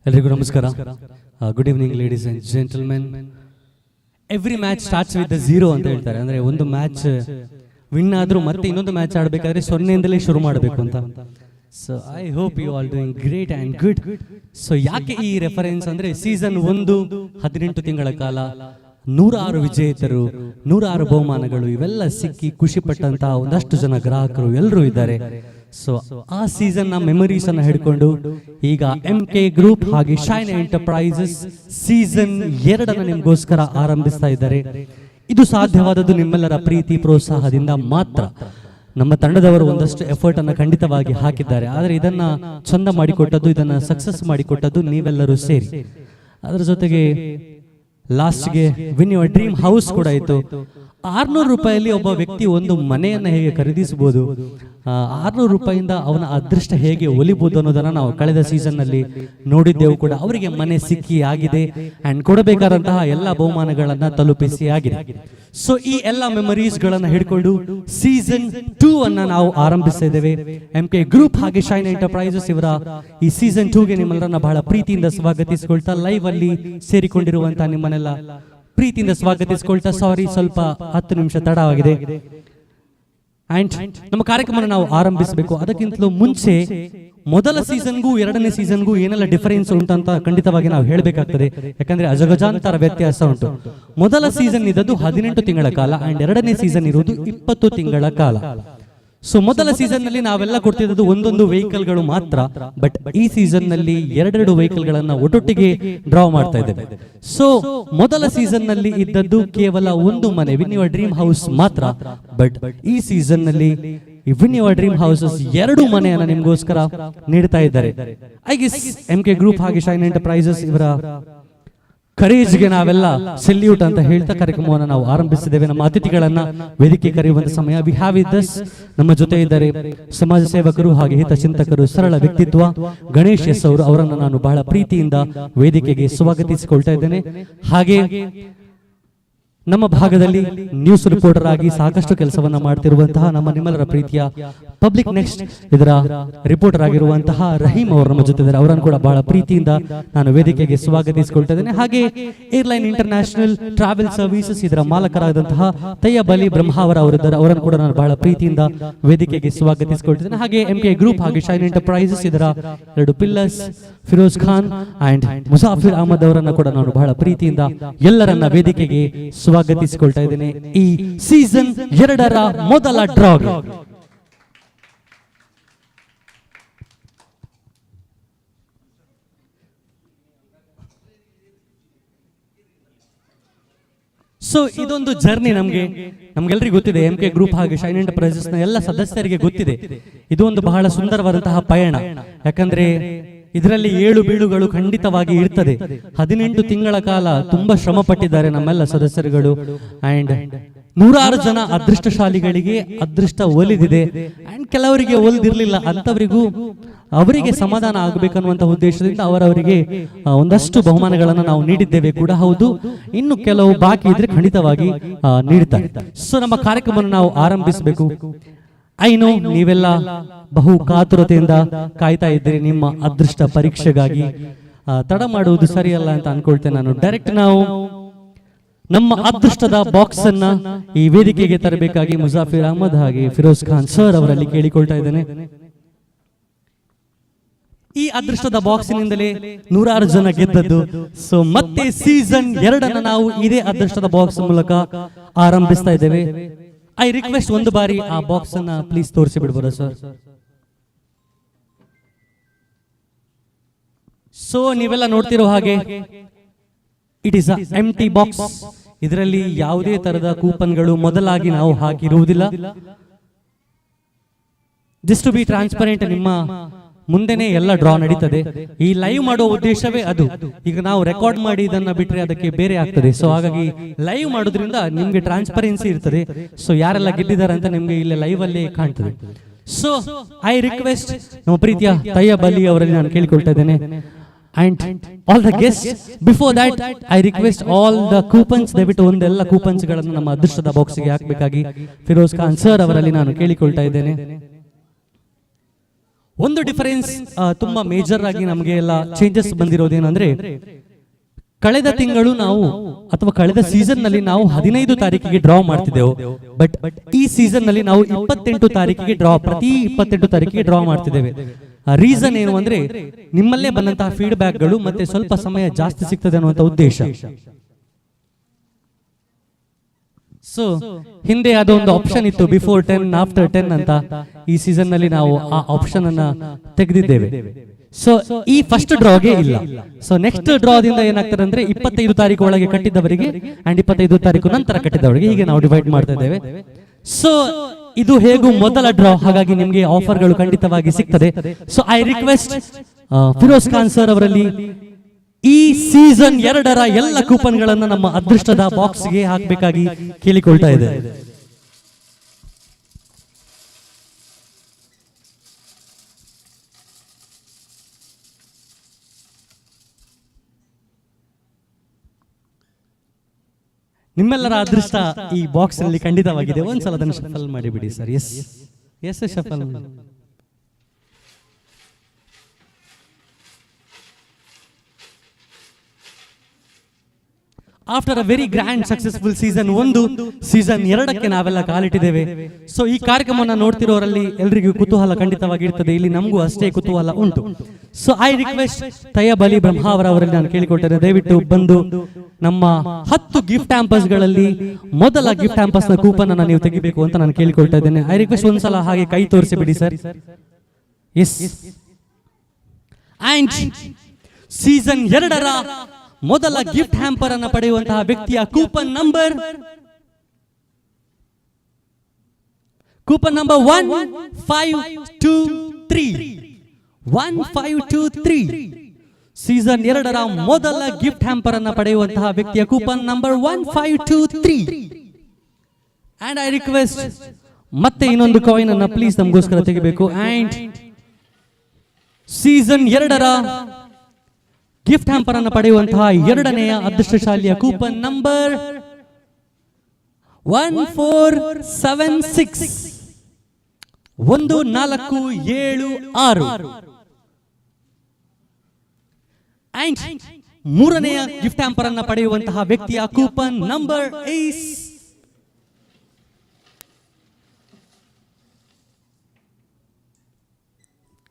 ಎಲ್ರಿಗೂ ನಮಸ್ಕಾರ. Good evening ladies and gentlemen. Every match starts with zero ಅಂತ ಹೇಳ್ತಾರೆ. ಅಂದ್ರೆ ಒಂದು ಮ್ಯಾಚ್ ವಿನ್ ಆದ್ರೂ ಮತ್ತೆ ಇನ್ನೊಂದು ಮ್ಯಾಚ್ ಆಡಬೇಕಾದ್ರೆ ಸೊನ್ನೆಯಿಂದಲೇ ಶುರು ಮಾಡಬೇಕು ಅಂತ. So I hope you all doing great and good. So ಯಾಕೆ ಈ ರೆಫರೆನ್ಸ್ ಅಂದ್ರೆ ಸೀಸನ್ 1 18 ತಿಂಗಳ ಕಾಲ 106 ವಿಜೇತರು, 106 ಬಹುಮಾನಗಳು ಇವೆಲ್ಲ ಸಿಕ್ಕಿ ಖುಷಿ ಪಟ್ಟಂತಹ ಒಂದಷ್ಟು ಜನ ಗ್ರಾಹಕರು ಎಲ್ಲರೂ ಇದ್ದಾರೆ. ಸೊ ಆ ಸೀಸನ್ ನ ಮೆಮೊರೀಸ್ ಅನ್ನ ಹಿಡ್ಕೊಂಡು ಈಗ MK ಗ್ರೂಪ್ ಹಾಗೆ ಶೈನ್ ಎಂಟರ್ಪ್ರೈಸಸ್ ಸೀಸನ್ 2 ನಿಮ್ಗೋಸ್ಕರ ಆರಂಭಿಸ್ತಾ ಇದ್ದಾರೆ. ಇದು ಸಾಧ್ಯವಾದದ್ದು ನಿಮ್ಮೆಲ್ಲರ ಪ್ರೀತಿ ಪ್ರೋತ್ಸಾಹದಿಂದ ಮಾತ್ರ. ನಮ್ಮ ತಂಡದವರು ಒಂದಷ್ಟು ಎಫರ್ಟ್ ಅನ್ನ ಖಂಡಿತವಾಗಿ ಹಾಕಿದ್ದಾರೆ. ಆದರೆ ಇದನ್ನ ಚಂದ ಮಾಡಿಕೊಟ್ಟದ್ದು, ಇದನ್ನ ಸಕ್ಸಸ್ ಮಾಡಿಕೊಟ್ಟದ್ದು ನೀವೆಲ್ಲರೂ ಸೇರಿ. ಅದರ ಜೊತೆಗೆ ಲಾಸ್ಟ್ಗೆ ವಿನ್ ಯುವರ್ ಡ್ರೀಮ್ ಹೌಸ್ ಕೂಡ ಇತ್ತು. 600 ರೂಪಾಯಿಯಲ್ಲಿ ಒಬ್ಬ ವ್ಯಕ್ತಿ ಒಂದು ಮನೆಯನ್ನ ಹೇಗೆ ಖರೀದಿಸಬಹುದು, 600 ರೂಪಾಯಿಂದ ಅವನ ಅದೃಷ್ಟ ಹೇಗೆ ಒಲಿಬಹುದು ಅನ್ನೋದನ್ನ ನಾವು ಕಳೆದ ಸೀಸನ್ ನಲ್ಲಿ ನೋಡಿದ್ದೆವು ಕೂಡ. ಅವರಿಗೆ ಮನೆ ಸಿಕ್ಕಿ ಆಗಿದೆ ಅಂಡ್ ಕೊಡಬೇಕಾದಂತಹ ಎಲ್ಲ ಬಹುಮಾನಗಳನ್ನ ತಲುಪಿಸಿ ಆಗಿದೆ. ಸೊ ಈ ಎಲ್ಲ ಮೆಮೊರೀಸ್ ಗಳನ್ನ ಹಿಡ್ಕೊಂಡು ಸೀಸನ್ 2 ಅನ್ನ ನಾವು ಆರಂಭಿಸ್ತಾ ಇದ್ದೇವೆ. MK ಗ್ರೂಪ್ ಹಾಗೆ ಶೈನ್ ಎಂಟರ್ಪ್ರೈಸಸ್ ಇವರ ಈ ಸೀಸನ್ 2 ಗೆ ನಿಮ್ಮೆಲ್ಲರನ್ನ ಬಹಳ ಪ್ರೀತಿಯಿಂದ ಸ್ವಾಗತಿಸಿಕೊಳ್ತಾ, ಲೈವ್ ಅಲ್ಲಿ ಸೇರಿಕೊಂಡಿರುವಂತಹ ನಿಮ್ಮನ್ನೆಲ್ಲ ಪ್ರೀತಿಯಿಂದ ಸ್ವಾಗತಿಸಿಕೊಳ್ತಾ, ಸಾರಿ ಸ್ವಲ್ಪ 10 ನಿಮಿಷ ತಡವಾಗಿದೆ. ಅಂಡ್ ನಮ್ಮ ಕಾರ್ಯಕ್ರಮ ನಾವು ಆರಂಭಿಸಬೇಕು. ಅದಕ್ಕಿಂತಲೂ ಮುಂಚೆ ಮೊದಲ ಸೀಸನ್ಗೂ 2ನೇ ಸೀಸನ್ಗೂ ಏನೆಲ್ಲ ಡಿಫರೆನ್ಸ್ ಉಂಟಂತ ಖಂಡಿತವಾಗಿ ನಾವು ಹೇಳಬೇಕಾಗ್ತದೆ. ಯಾಕಂದ್ರೆ ಅಜಗಜಾಂತರ ವ್ಯತ್ಯಾಸ ಉಂಟು. ಮೊದಲ ಸೀಸನ್ ಇದ್ದದ್ದು 18 ತಿಂಗಳ ಕಾಲ ಅಂಡ್ 2ನೇ ಸೀಸನ್ ಇರುವುದು 20 ತಿಂಗಳ ಕಾಲ. ಸೊ ಮೊದಲ ಸೀಸನ್ ನಲ್ಲಿ ನಾವೆಲ್ಲ ಕೊಡ್ತಿದ್ದು ಒಂದೊಂದು ವೆಹಿಕಲ್ ಗಳು ಮಾತ್ರ. ಬಟ್ ಈ ಸೀಸನ್ ನಲ್ಲಿ 2 ವೆಹಿಕಲ್ ಗಳನ್ನ ಒಟ್ಟೊಟ್ಟಿಗೆ ಡ್ರಾ ಮಾಡ್ತಾ ಇದ್ದೇವೆ. ಸೊ ಮೊದಲ ಸೀಸನ್ ನಲ್ಲಿ ಇದ್ದದ್ದು ಕೇವಲ ಒಂದು ಮನೆ, ವಿನ್ ಯುವರ್ ಡ್ರೀಮ್ ಹೌಸ್ ಮಾತ್ರ. ಬಟ್ ಈ ಸೀಸನ್ ನಲ್ಲಿ ವಿನ್ ಯುವರ್ ಡ್ರೀಮ್ ಹೌಸಸ್ 2 ಮನೆಯನ್ನ ನಿಮ್ಗೋಸ್ಕರ ನೀಡ್ತಾ ಇದ್ದಾರೆ. ಐ ಗೆಸ್ MK ಗ್ರೂಪ್ ಹಾಗೆ ಶೈನ್ ಎಂಟರ್ಪ್ರೈಸಸ್ ಇವರ ಕರೇಜ್ಗೆ ನಾವೆಲ್ಲ ಸೆಲ್ಯೂಟ್ ಅಂತ ಹೇಳ್ತಾ ಕಾರ್ಯಕ್ರಮವನ್ನು ನಾವು ಆರಂಭಿಸಿದ್ದೇವೆ. ನಮ್ಮ ಅತಿಥಿಗಳನ್ನ ವೇದಿಕೆ ಕರೆಯುವಂತ ಸಮಯ. ವಿ ಹ್ಯಾವ್ ವಿತ್ ಅಸ್, ನಮ್ಮ ಜೊತೆ ಇದ್ದಾರೆ ಸಮಾಜ ಸೇವಕರು ಹಾಗೆ ಹಿತಚಿಂತಕರು, ಸರಳ ವ್ಯಕ್ತಿತ್ವ ಗಣೇಶ್ ಎಸ್ ಅವರು. ಅವರನ್ನು ನಾನು ಬಹಳ ಪ್ರೀತಿಯಿಂದ ವೇದಿಕೆಗೆ ಸ್ವಾಗತಿಸಿಕೊಳ್ತಾ ಇದ್ದೇನೆ. ಹಾಗೆ ನಮ್ಮ ಭಾಗದಲ್ಲಿ ನ್ಯೂಸ್ ರಿಪೋರ್ಟರ್ ಆಗಿ ಸಾಕಷ್ಟು ಕೆಲಸವನ್ನ ಮಾಡ್ತಿರುವಂತಹ ನಮ್ಮ ನಿಮ್ಮೆಲ್ಲರ ಪ್ರೀತಿಯ ಪಬ್ಲಿಕ್ ನೆಕ್ಸ್ಟ್ ಇದರ ರಿಪೋರ್ಟರ್ ಆಗಿರುವಂತಹ ರಹೀಂ ಅವರು ನಮ್ಮ ಜೊತೆ ಇದ್ದಾರೆ. ಅವರನ್ನು ಕೂಡ ಬಹಳ ಪ್ರೀತಿಯಿಂದ ನಾನು ವೇದಿಕೆಗೆ ಸ್ವಾಗತಿಸಿಕೊಳ್ತಾ ಇದ್ದೇನೆ. ಹಾಗೆ ಏರ್ಲೈನ್ ಇಂಟರ್ನ್ಯಾಷನಲ್ ಟ್ರಾವೆಲ್ ಸರ್ವಿಸಸ್ ಇದರ ಮಾಲಕರಾದಂತಹ ತಯ್ಯಬ್ ಅಲಿ ಬ್ರಹ್ಮಾವರ ಅವರಿದ್ದಾರೆ. ಅವರನ್ನು ಕೂಡ ನಾನು ಬಹಳ ಪ್ರೀತಿಯಿಂದ ವೇದಿಕೆಗೆ ಸ್ವಾಗತಿಸಿಕೊಳ್ತಿದ್ದೇನೆ. ಹಾಗೆ MK ಗ್ರೂಪ್ ಹಾಗೆ ಶೈನ್ ಎಂಟರ್ಪ್ರೈಸಸ್ ಇದರ 2 ಪಿಲ್ಲರ್ಸ್ ಫಿರೋಜ್ ಖಾನ್ ಅಂಡ್ ಮುಸಾಫಿರ್ ಅಹಮದ್ ಅವರನ್ನು ಕೂಡ ನಾನು ಬಹಳ ಪ್ರೀತಿಯಿಂದ ಎಲ್ಲರನ್ನ ವೇದಿಕೆಗೆ ಸ್ವಾಗತಿಸಿಕೊಳ್ತಾ ಇದ್ದೇನೆ ಈ ಸೀಸನ್ 2ರ ಮೊದಲ ಡ್ರಾಗ್. ಸೊ ಇದೊಂದು ಜರ್ನಿ ನಮ್ಗೆಲ್ಲರಿಗೂ ಗೊತ್ತಿದೆ. MK ಗ್ರೂಪ್ ಹಾಗೆ ಶೈನ್ ಎಂಟರ್ಪ್ರೈಸಸ್ ನ ಎಲ್ಲ ಸದಸ್ಯರಿಗೆ ಗೊತ್ತಿದೆ. ಇದು ಒಂದು ಬಹಳ ಸುಂದರವಾದಂತಹ ಪಯಣ. ಯಾಕಂದ್ರೆ ಇದರಲ್ಲಿ 7 ಬೀಳುಗಳು ಖಂಡಿತವಾಗಿ ಇರ್ತದೆ. 18 ತಿಂಗಳ ಕಾಲ ತುಂಬಾ ಶ್ರಮ ಪಟ್ಟಿದ್ದಾರೆ ನಮ್ಮೆಲ್ಲ ಸದಸ್ಯರುಗಳು. ಅಂಡ್ 106 ಜನ ಅದೃಷ್ಟಶಾಲಿಗಳಿಗೆ ಅದೃಷ್ಟ ಒಲಿದಿದೆ ಅಂಡ್ ಕೆಲವರಿಗೆ ಒಲಿದಿರ್ಲಿಲ್ಲ. ಅಂತವರಿಗೂ ಅವರಿಗೆ ಸಮಾಧಾನ ಆಗಬೇಕನ್ನುವಂತ ಉದ್ದೇಶದಿಂದ ಅವರವರಿಗೆ ಒಂದಷ್ಟು ಬಹುಮಾನಗಳನ್ನ ನಾವು ನೀಡಿದ್ದೇವೆ ಕೂಡ. ಹೌದು, ಇನ್ನು ಕೆಲವು ಬಾಕಿ ಇದ್ರೆ ಖಂಡಿತವಾಗಿ ನೀಡ್ತಾರೆ. ಸೊ ನಮ್ಮ ಕಾರ್ಯಕ್ರಮವನ್ನು ನಾವು ಆರಂಭಿಸಬೇಕು. ಐ ನೋ ನೀವೆಲ್ಲ ಬಹು ಕಾತುರತೆಯಿಂದ ಕಾಯ್ತಾ ಇದ್ದೀರಿ ನಿಮ್ಮ ಅದೃಷ್ಟ ಪರೀಕ್ಷೆಗಾಗಿ. ತಡ ಮಾಡುವುದು ಸರಿಯಲ್ಲ ಅಂತ ಅನ್ಕೊಳ್ತೇನೆ ನಾನು. ಡೈರೆಕ್ಟ್ ನಾವು ನಮ್ಮ ಅದೃಷ್ಟದ ಬಾಕ್ಸ್ ಅನ್ನ ಈ ವೇದಿಕೆಗೆ ತರಬೇಕಾಗಿ ಮುಸಾಫಿರ್ ಅಹಮದ್ ಹಾಗೆ ಫಿರೋಜ್ ಖಾನ್ ಸರ್ ಅವರಲ್ಲಿ ಕೇಳಿಕೊಳ್ತಾ ಇದ್ದೇನೆ. ಈ ಅದೃಷ್ಟದ ಬಾಕ್ಸಿನಿಂದಲೇ 106 ಜನ ಗೆದ್ದದ್ದು. ಸೊ ಮತ್ತೆ ಸೀಸನ್ 2 ನಾವು ಇದೇ ಅದೃಷ್ಟದ ಬಾಕ್ಸ್ ಮೂಲಕ ಆರಂಭಿಸ್ತಾ ಇದ್ದೇವೆ. ಐ ರಿಕ್ವೆಸ್ಟ್ ಒಂದು ಬಾರಿ ಆ ಬಾಕ್ಸ್ ಅನ್ನ ಪ್ಲೀಸ್ ತೋರಿಸಿ ಬಿಡ್ಬೋದಾ ಸರ್? ಸೊ ನೀವೆಲ್ಲ ನೋಡ್ತಿರೋ ಹಾಗೆ it is a empty box. ಇದರಲ್ಲಿ ಯಾವುದೇ ತರದ ಕೂಪನ್ಗಳು ಮೊದಲಾಗಿ ನಾವು ಹಾಕಿರುವುದಿಲ್ಲ. ಜಸ್ಟ್ ಟು ಬಿ ಟ್ರಾನ್ಸ್ಪರೆಂಟ್, ನಿಮ್ಮ ಮುಂದೆನೆ ಎಲ್ಲ ಡ್ರಾ ನಡೀತದೆ. ಈ ಲೈವ್ ಮಾಡೋ ಉದ್ದೇಶವೇ ಅದು. ಈಗ ನಾವು ರೆಕಾರ್ಡ್ ಮಾಡಿ ಇದನ್ನ ಬಿಟ್ರೆ ಅದಕ್ಕೆ ಬೇರೆ ಆಗ್ತದೆ. ಸೊ ಹಾಗಾಗಿ ಲೈವ್ ಮಾಡೋದ್ರಿಂದ ನಿಮ್ಗೆ ಟ್ರಾನ್ಸ್ಪರೆನ್ಸಿ ಇರ್ತದೆ. ಸೊ ಯಾರೆಲ್ಲ ಗೆದ್ದಿದ್ದಾರೆ ಅಂತ ನಿಮ್ಗೆ ಇಲ್ಲಿ ಲೈವ್ ಅಲ್ಲಿ ಕಾಣ್ತದೆ. ಸೊ ಐ ರಿಕ್ವೆಸ್ಟ್ ನಮ್ಮ ಪ್ರೀತಿಯ ತಯ್ಯಬ್ ಅಲಿ ಅವರಲ್ಲಿ ನಾನು ಕೇಳಿಕೊಳ್ತಾ ಇದ್ದೇನೆ. And all the guests, before that I request all the coupons, ದಯವಿಟ್ಟು ಒಂದೆಲ್ಲ ಕೂಪನ್ಸ್ ಗಳನ್ನು ನಮ್ಮ ಅದೃಷ್ಟದ ಬಾಕ್ಸ್ ಗೆ ಹಾಕಬೇಕಾಗಿ ಫಿರೋಜ್ ಖಾನ್ ಸರ್ ಅವರಲ್ಲಿ ನಾನು ಕೇಳಿಕೊಳ್ತಾ ಇದ್ದೇನೆ. ಒಂದು ಡಿಫರೆನ್ಸ್ ತುಂಬಾ ಮೇಜರ್ ಆಗಿ ನಮಗೆ ಎಲ್ಲ ಚೇಂಜಸ್ ಬಂದಿರೋದೇನಂದ್ರೆ, ಕಳೆದ ತಿಂಗಳು ನಾವು ಅಥವಾ ಕಳೆದ ಸೀಸನ್ ನಲ್ಲಿ ನಾವು 15 ತಾರೀಕಿಗೆ ಡ್ರಾ ಮಾಡ್ತಿದ್ದೆವು. ಬಟ್ ಈ ಸೀಸನ್ ನಲ್ಲಿ ನಾವು 28 ತಾರೀಕಿಗೆ ಪ್ರತಿ 28 ತಾರೀಕಿಗೆ ಡ್ರಾ ಮಾಡ್ತಿದ್ದೇವೆ. ರೀಸನ್ ಏನು ಅಂದ್ರೆ, ನಿಮ್ಮಲ್ಲೇ ಬಂದಂತಹ ಫೀಡ್ಬ್ಯಾಕ್ ಗಳು ಮತ್ತೆ ಸ್ವಲ್ಪ ಸಮಯ ಜಾಸ್ತಿ ಸಿಗ್ತದೆ ಅನ್ನುವಂತ ಉದ್ದೇಶ. ಸೊ ಹಿಂದೆ ಅದೊಂದು ಆಪ್ಷನ್ ಇತ್ತು, ಬಿಫೋರ್ 10 ಆಫ್ಟರ್ 10 ಅಂತ. ಈ ಸೀಸನ್ ನಲ್ಲಿ ನಾವು ಆ ಆಪ್ಷನ್ ಅನ್ನ ತೆಗೆದಿದ್ದೇವೆ. ಸೊ ಈ ಫಸ್ಟ್ ಡ್ರಾಗೆ ಇಲ್ಲ. ಸೊ ನೆಕ್ಸ್ಟ್ ಡ್ರಾದಿಂದ ಏನಾಗ್ತದೆ ಅಂದ್ರೆ, 25 ತಾರೀಕು ಒಳಗೆ ಕಟ್ಟಿದವರಿಗೆ ಅಂಡ್ 25 ತಾರೀಕು ನಂತರ ಕಟ್ಟಿದವರಿಗೆ, ಹೀಗೆ ನಾವು ಡಿವೈಡ್ ಮಾಡ್ತಾ ಇದ್ದೇವೆ. ಸೊ ಇದು ಹೇಗೂ ಮೊದಲ ಡ್ರಾ, ಹಾಗಾಗಿ ನಿಮಗೆ ಆಫರ್ಗಳು ಖಂಡಿತವಾಗಿ ಸಿಗ್ತದೆ. So I request Firoz Khan sir ಅವರಲ್ಲಿ ಈ ಸೀಸನ್ 2ರ ಎಲ್ಲ ಕೂಪನ್ಗಳನ್ನು ನಮ್ಮ ಅದೃಷ್ಟದ ಬಾಕ್ಸ್ಗೆ ಹಾಕಬೇಕಾಗಿ ಕೇಳಿಕೊಳ್ತಾ ಇದೆ. ನಿಮ್ಮೆಲ್ಲರ ಅದೃಷ್ಟ ಈ ಬಾಕ್ಸ್ ನಲ್ಲಿ ಖಂಡಿತವಾಗಿದೆ. ಒಂದ್ಸಲ ಅದನ್ನು ಶಫಲ್ ಮಾಡಿಬಿಡಿ ಸರ್. Yes yes shuffle. After a very grand successful season 1, season 2ಕ್ಕೆ ನಾವೆಲ್ಲ ಕಾಲಿಟ್ಟಿದ್ದೇವೆ. ಸೊ ಈ ಕಾರ್ಯಕ್ರಮವನ್ನು ನೋಡ್ತಿರೋರಲ್ಲಿ ಎಲ್ರಿಗೂ ಕುತೂಹಲ ಖಂಡಿತವಾಗಿ ಇರ್ತದೆ. ಇಲ್ಲಿ ನಮಗೂ ಅಷ್ಟೇ ಕುತೂಹಲ ಉಂಟು. So I request Tayyab Ali Brahmavar ಅವರಲ್ಲಿ ನಾನು ಕೇಳಿಕೊಳ್ತೇನೆ, ದಯವಿಟ್ಟು ಬಂದು ನಮ್ಮ 10 ಗಿಫ್ಟ್ ಹ್ಯಾಂಪರ್ಸ್ ಗಳಲ್ಲಿ ಮೊದಲ ಗಿಫ್ಟ್ ಹ್ಯಾಂಪರ್ಸ್ ನ ಕೂಪನ್ ಅನ್ನು ನೀವು ತೆಗಿಬೇಕು ಅಂತ ನಾನು ಕೇಳಿಕೊಳ್ತಾ ಇದ್ದೇನೆ. ಐ ರಿಕ್ವೆಸ್ಟ್ ಒಂದ್ಸಲ ಹಾಗೆ ಕೈ ತೋರಿಸಿ ಬಿಡಿ ಸರ್. ಎಸ್. ಅಂಡ್ ಸೀಸನ್ 2ರ ಮೊದಲ ಗಿಫ್ಟ್ ಹ್ಯಾಂಪರ್ ಅನ್ನು ಪಡೆಯುವಂತಹ ವ್ಯಕ್ತಿಯ ಕೂಪನ್ ನಂಬರ್ 1523. 1523. ಸೀಸನ್ 2ರ ಮೊದಲ ಗಿಫ್ಟ್ ಹ್ಯಾಂಪರ್ ಅನ್ನು ಪಡೆಯುವಂತಹ ವ್ಯಕ್ತಿಯ coupon number 1523. And I request ಮತ್ತೆ ಇನ್ನೊಂದು ಕಾಯಿನ್ ಅನ್ನ ಪ್ಲೀಸ್ ನಮಗೋಸ್ಕರ ತೆಗಿಬೇಕು. ಅಂಡ್ ಸೀಸನ್ 2ರ ಗಿಫ್ಟ್ ಹ್ಯಾಂಪರ್ ಅನ್ನು ಪಡೆಯುವಂತಹ 2ನೆಯ ಅದೃಷ್ಟಶಾಲಿಯ ಕೂಪನ್ ನಂಬರ್ 1476. 1476. ಅಂಡ್ 3ನೆಯ ಗಿಫ್ಟ್ ಹ್ಯಾಂಪರ್ ಅನ್ನು ಪಡೆಯುವಂತಹ ವ್ಯಕ್ತಿಯ ಕೂಪನ್ ನಂಬರ್ ಈಸ್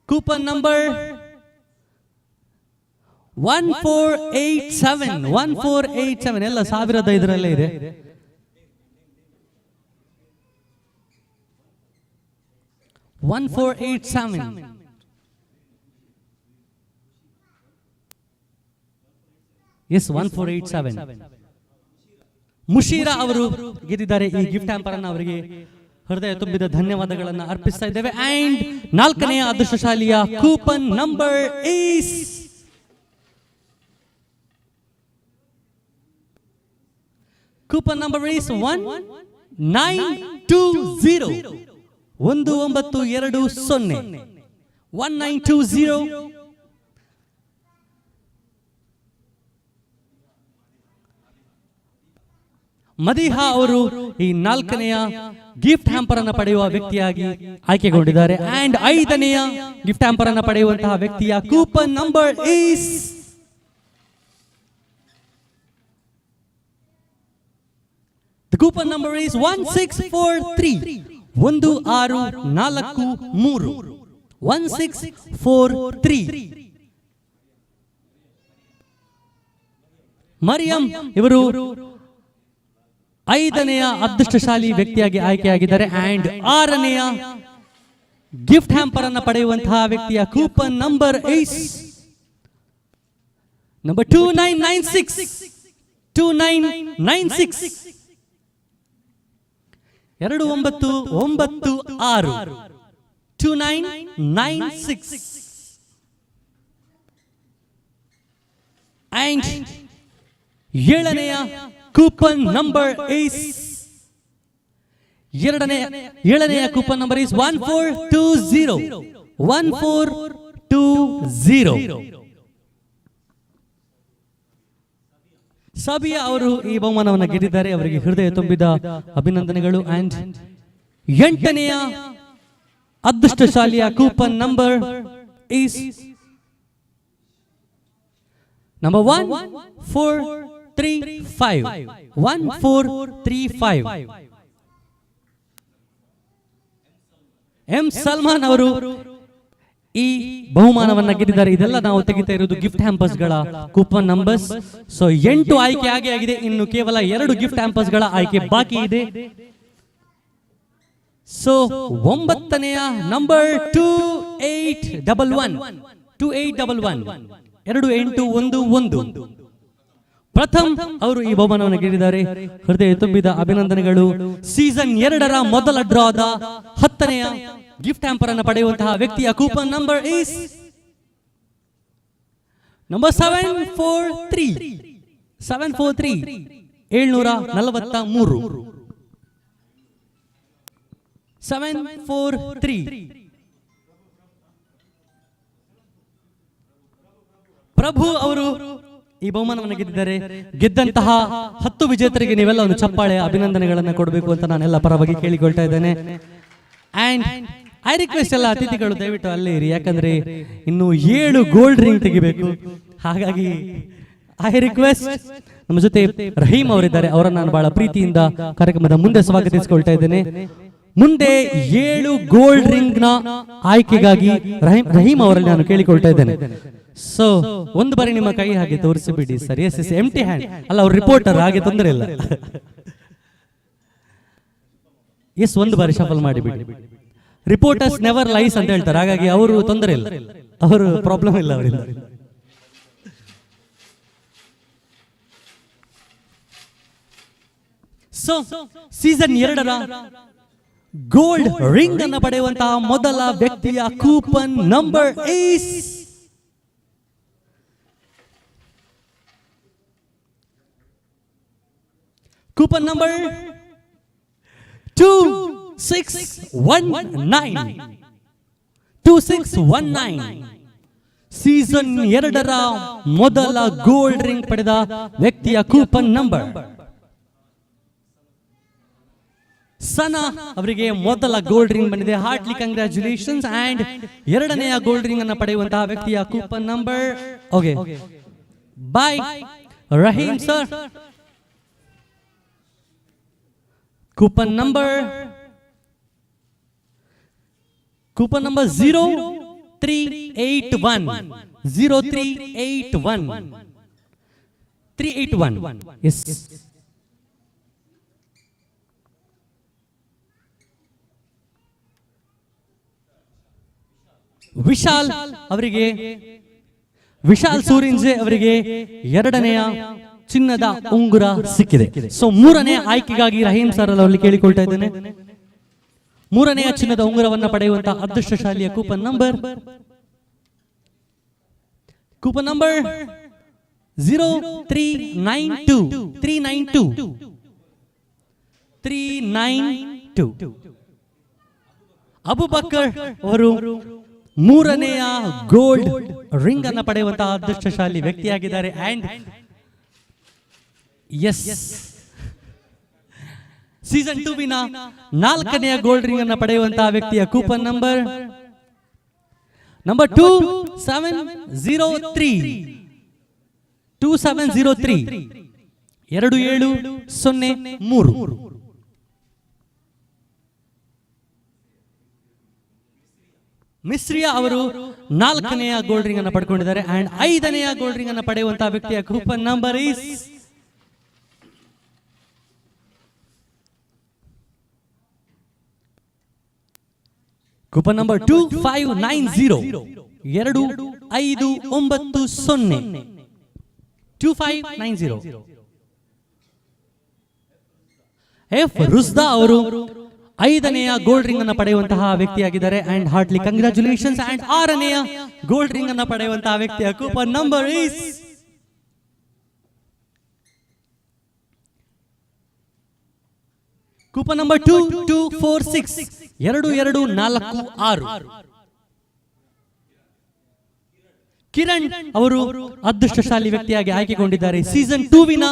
1487. 1487 ಎಲ್ಲ 1500 ಇದೆ. ಎಸ್ 1487. ಮುಷೀರಾ ಅವರು ಗೆದ್ದಿದ್ದಾರೆ ಈ ಗಿಫ್ಟ್ ಹ್ಯಾಂಪರ್ ಅನ್ನು. ಅವರಿಗೆ ಹೃದಯ ತುಂಬಿದ ಧನ್ಯವಾದಗಳನ್ನು ಅರ್ಪಿಸ್ತಾ ಇದ್ದೇವೆ. ಅಂಡ್ 4ನೆಯ ಅದೃಷ್ಟಶಾಲಿಯ ಕೂಪನ್ ನಂಬರ್ ಈಸ್ 1920. 1920. ಮದಿಹಾ ಅವರು ಈ 4ನೆಯ ಗಿಫ್ಟ್ ಹ್ಯಾಂಪರ್ ಅನ್ನು ಪಡೆಯುವ ವ್ಯಕ್ತಿಯಾಗಿ ಆಯ್ಕೆಗೊಂಡಿದ್ದಾರೆ. ಅಂಡ್ 5ನೆಯ ಗಿಫ್ಟ್ ಹ್ಯಾಂಪರ್ ಅನ್ನು ಪಡೆಯುವಂತಹ ವ್ಯಕ್ತಿಯ ಕೂಪನ್ ನಂಬರ್ ಈಸ್ 1643. 1643. 1643. ಮರಿಯಂ ಇವರು 5ನೆಯ ಅದೃಷ್ಟಶಾಲಿ ವ್ಯಕ್ತಿಯಾಗಿ ಆಯ್ಕೆಯಾಗಿದ್ದಾರೆ. ಅಂಡ್ 6ನೆಯ ಗಿಫ್ಟ್ ಹ್ಯಾಂಪರ್ ಅನ್ನು ಪಡೆಯುವಂತಹ ವ್ಯಕ್ತಿಯ coupon number is number 2996. 2996. 2996. 2996. And 7ನೆಯ ಕೂಪನ್ ನಂಬರ್ ಈಸ್ 7ನೆಯ ಕೂಪನ್ ನಂಬರ್ ಈಸ್ 1420. 1420. ಸಬಿಯಾ ಅವರು ಈ ಬಹುಮಾನವನ್ನು ಗೆದ್ದಿದ್ದಾರೆ. ಅವರಿಗೆ ಹೃದಯ ತುಂಬಿದ ಅಭಿನಂದನೆಗಳು. ಅಂಡ್ 8ನೆಯ ಅದೃಷ್ಟಶಾಲಿಯ coupon number is number 1435. 1435. M Salman ಅವರು ಈ ಬಹುಮಾನವನ್ನ ಗೆದ್ದಿದ್ದಾರೆ. ಇದೆಲ್ಲ ನಾವು ತೆಗಿತಾ ಇರೋದು ಗಿಫ್ಟ್ ಹ್ಯಾಂಪರ್ಸ್ ಗಳ ಕೂಪನ್ ನಂಬರ್ಸ್. ಸೊ 8 ಆಯ್ಕೆ ಆಗಿದೆ, ಇನ್ನು ಕೇವಲ 2 ಗಿಫ್ಟ್ ಹ್ಯಾಂಪರ್ಸ್ ಗಳ ಆಯ್ಕೆ ಬಾಕಿ ಇದೆ. So 9ನೇಯ number 2811. 2811. ಪ್ರಥಮ್ ಅವರು ಈ ಬಹುಮಾನವನ್ನು ಗೆದ್ದಿದ್ದಾರೆ. ಹೃದಯ ತುಂಬಿದ ಅಭಿನಂದನೆಗಳು. ಸೀಸನ್ 2ರ ಮೊದಲ ಡ್ರಾದ 10ನೇಯ ಗಿಫ್ಟ್ ಹ್ಯಾಂಪರ್ ಅನ್ನು ಪಡೆಯುವಂತಹ ವ್ಯಕ್ತಿಯ ಕೂಪನ್ ನಂಬರ್ ಈಸ್ ನಂಬರ್ 743. 743. 743. 743. ಪ್ರಭು ಅವರು ಈ ಬಹುಮಾನವನ್ನು ಗೆದ್ದಿದ್ದಾರೆ. ಗೆದ್ದಂತಹ 10 ವಿಜೇತರಿಗೆ ನೀವೆಲ್ಲ ಒಂದು ಚಪ್ಪಾಳೆ ಅಭಿನಂದನೆಗಳನ್ನು ಕೊಡಬೇಕು ಅಂತ ನಾನೆಲ್ಲ ಪರವಾಗಿ ಕೇಳಿಕೊಳ್ತಾ ಇದ್ದೇನೆ. ಅಂಡ್ ಐ ರಿಕ್ವೆಸ್ಟ್ ಎಲ್ಲ ಅತಿಥಿಗಳು ದಯವಿಟ್ಟು ಅಲ್ಲೇ ಇರಿ, ಯಾಕಂದ್ರೆ ಇನ್ನು 7 ಗೋಲ್ಡ್ ರಿಂಗ್ ತೆಗಿಬೇಕು. ಹಾಗಾಗಿ ಐ ರಿಕ್ವೆಸ್ಟ್. ನಮ್ಮ ಜೊತೆ ರಹೀಂ ಅವರಿದ್ದಾರೆ, ಅವರನ್ನು ನಾನು ಬಹಳ ಪ್ರೀತಿಯಿಂದ ಕಾರ್ಯಕ್ರಮದ ಮುಂದೆ ಸ್ವಾಗತಿಸಿಕೊಳ್ತಾ ಇದ್ದೇನೆ. ಮುಂದೆ 7 ಗೋಲ್ಡ್ ರಿಂಗ್ ನ ಆಯ್ಕೆಗಾಗಿ ರಹೀಂ ಅವರಲ್ಲಿ ನಾನು ಕೇಳಿಕೊಳ್ತಾ ಇದ್ದೇನೆ. ಸೊ ಒಂದು ಬಾರಿ ನಿಮ್ಮ ಕೈ ಹಾಗೆ ತೋರಿಸಿಬಿಡಿ ಸರ್. ಎಸ್ ಎಸ್ ಎಂಟಿ ಹ್ಯಾಂಡ್ ಅಲ್ಲ, ಅವ್ರು ರಿಪೋರ್ಟರ್, ಹಾಗೆ ತೊಂದರೆ ಇಲ್ಲ. ಎಸ್, ಒಂದು ಬಾರಿ ಶಫಲ್ ಮಾಡಿಬಿಡಿ. ರಿಪೋರ್ಟರ್ಸ್ ನೆವರ್ ಲೈಸ್ ಅಂತ ಹೇಳ್ತಾರೆ, ಹಾಗಾಗಿ ಅವರು ತೊಂದರೆ ಇಲ್ಲ, ಅವರು ಪ್ರಾಬ್ಲಮ್ ಇಲ್ಲ ಅವರಿಂದ. ಸೊ ಸೀಸನ್ 2ರ ಗೋಲ್ಡ್ ರಿಂಗ್ ಅನ್ನು ಪಡೆಯುವಂತಹ ಮೊದಲ ವ್ಯಕ್ತಿಯ coupon number is coupon number 2619. 2619. Season 2ರ ಮೊದಲ ಗೋಲ್ಡ್ ರಿಂಗ್ ಪಡೆದ ವ್ಯಕ್ತಿಯ ಕೂಪನ್ ನಂಬರ್. ಸನಾ ಅವರಿಗೆ ಮೊದಲ ಗೋಲ್ಡ್ ರಿಂಗ್ ಬಂದಿದೆ. Heartly congratulations. ಅಂಡ್ 2ನೇಯ ಗೋಲ್ಡ್ ರಿಂಗ್ ಅನ್ನು ಪಡೆಯುವಂತಹ ವ್ಯಕ್ತಿಯ coupon number okay by Rahim sir. Coupon number 0381. 0381. 381. S. Vishal ಅವರಿಗೆ, ವಿಶಾಲ್ ಸೂರಿಂಜೆ ಅವರಿಗೆ 2ನೇಯ ಚಿನ್ನದ ಉಂಗುರ ಸಿಕ್ಕಿದೆ. ಸೊ 3ನೇ ಆಯ್ಕೆಗಾಗಿ ರಹೀಂ ಸರ್ ಅವರಲ್ಲಿ ಕೇಳಿಕೊಳ್ತಾ ಇದ್ದೇನೆ. 3ನೇಯ ಚಿನ್ನದ ಉಂಗುರವನ್ನು ಪಡೆಯುವಂತಹ ಅದೃಷ್ಟಶಾಲಿಯ ಕೂಪನ್ ನಂಬರ್ 0392. 392. ಅಬುಬಕರ್ ಅವರು 3ನೇಯ ಗೋಲ್ಡ್ ರಿಂಗ್ ಅನ್ನು ಪಡೆಯುವಂತಹ ಅದೃಷ್ಟಶಾಲಿ ವ್ಯಕ್ತಿಯಾಗಿದ್ದಾರೆ. ಅಂಡ್ ಎಸ್, ಸೀಸನ್ 2ವಿನ 4ನೇಯ ಗೋಲ್ಡ್ ರಿಂಗ್ ಅನ್ನು ಪಡೆಯುವಂತಹ ವ್ಯಕ್ತಿಯ ಕೂಪನ್ ನಂಬರ್ 2703. 2703. 2703. ಮಿಸ್ರಿಯಾ ಅವರು 4ನೇಯ ಗೋಲ್ಡ್ ರಿಂಗ್ ಅನ್ನು ಪಡ್ಕೊಂಡಿದ್ದಾರೆ. ಅಂಡ್ 5ನೇಯ ಗೋಲ್ಡ್ ರಿಂಗ್ ಅನ್ನು ಪಡೆಯುವಂತಹ ವ್ಯಕ್ತಿಯ coupon number is coupon number 2590. 2590. 2590. F Rusda ಅವರು 5ನೇಯ ಗೋಲ್ಡ್ ರಿಂಗ್ ಅನ್ನು ಪಡೆಯುವಂತಹ ವ್ಯಕ್ತಿಯಾಗಿದ್ದಾರೆ. And heartly congratulations. ಅಂಡ್ 6ನೇಯ ಗೋಲ್ಡ್ ರಿಂಗ್ ಅನ್ನು ಪಡೆಯುವಂತಹ ವ್ಯಕ್ತಿಯ coupon number is coupon number 2246. 2246. Kiran ಅವರು ಅದೃಷ್ಟಶಾಲಿ ವ್ಯಕ್ತಿಯಾಗಿ ಆಯ್ಕೆಗೊಂಡಿದ್ದಾರೆ. ಸೀಸನ್ 2ವಿನ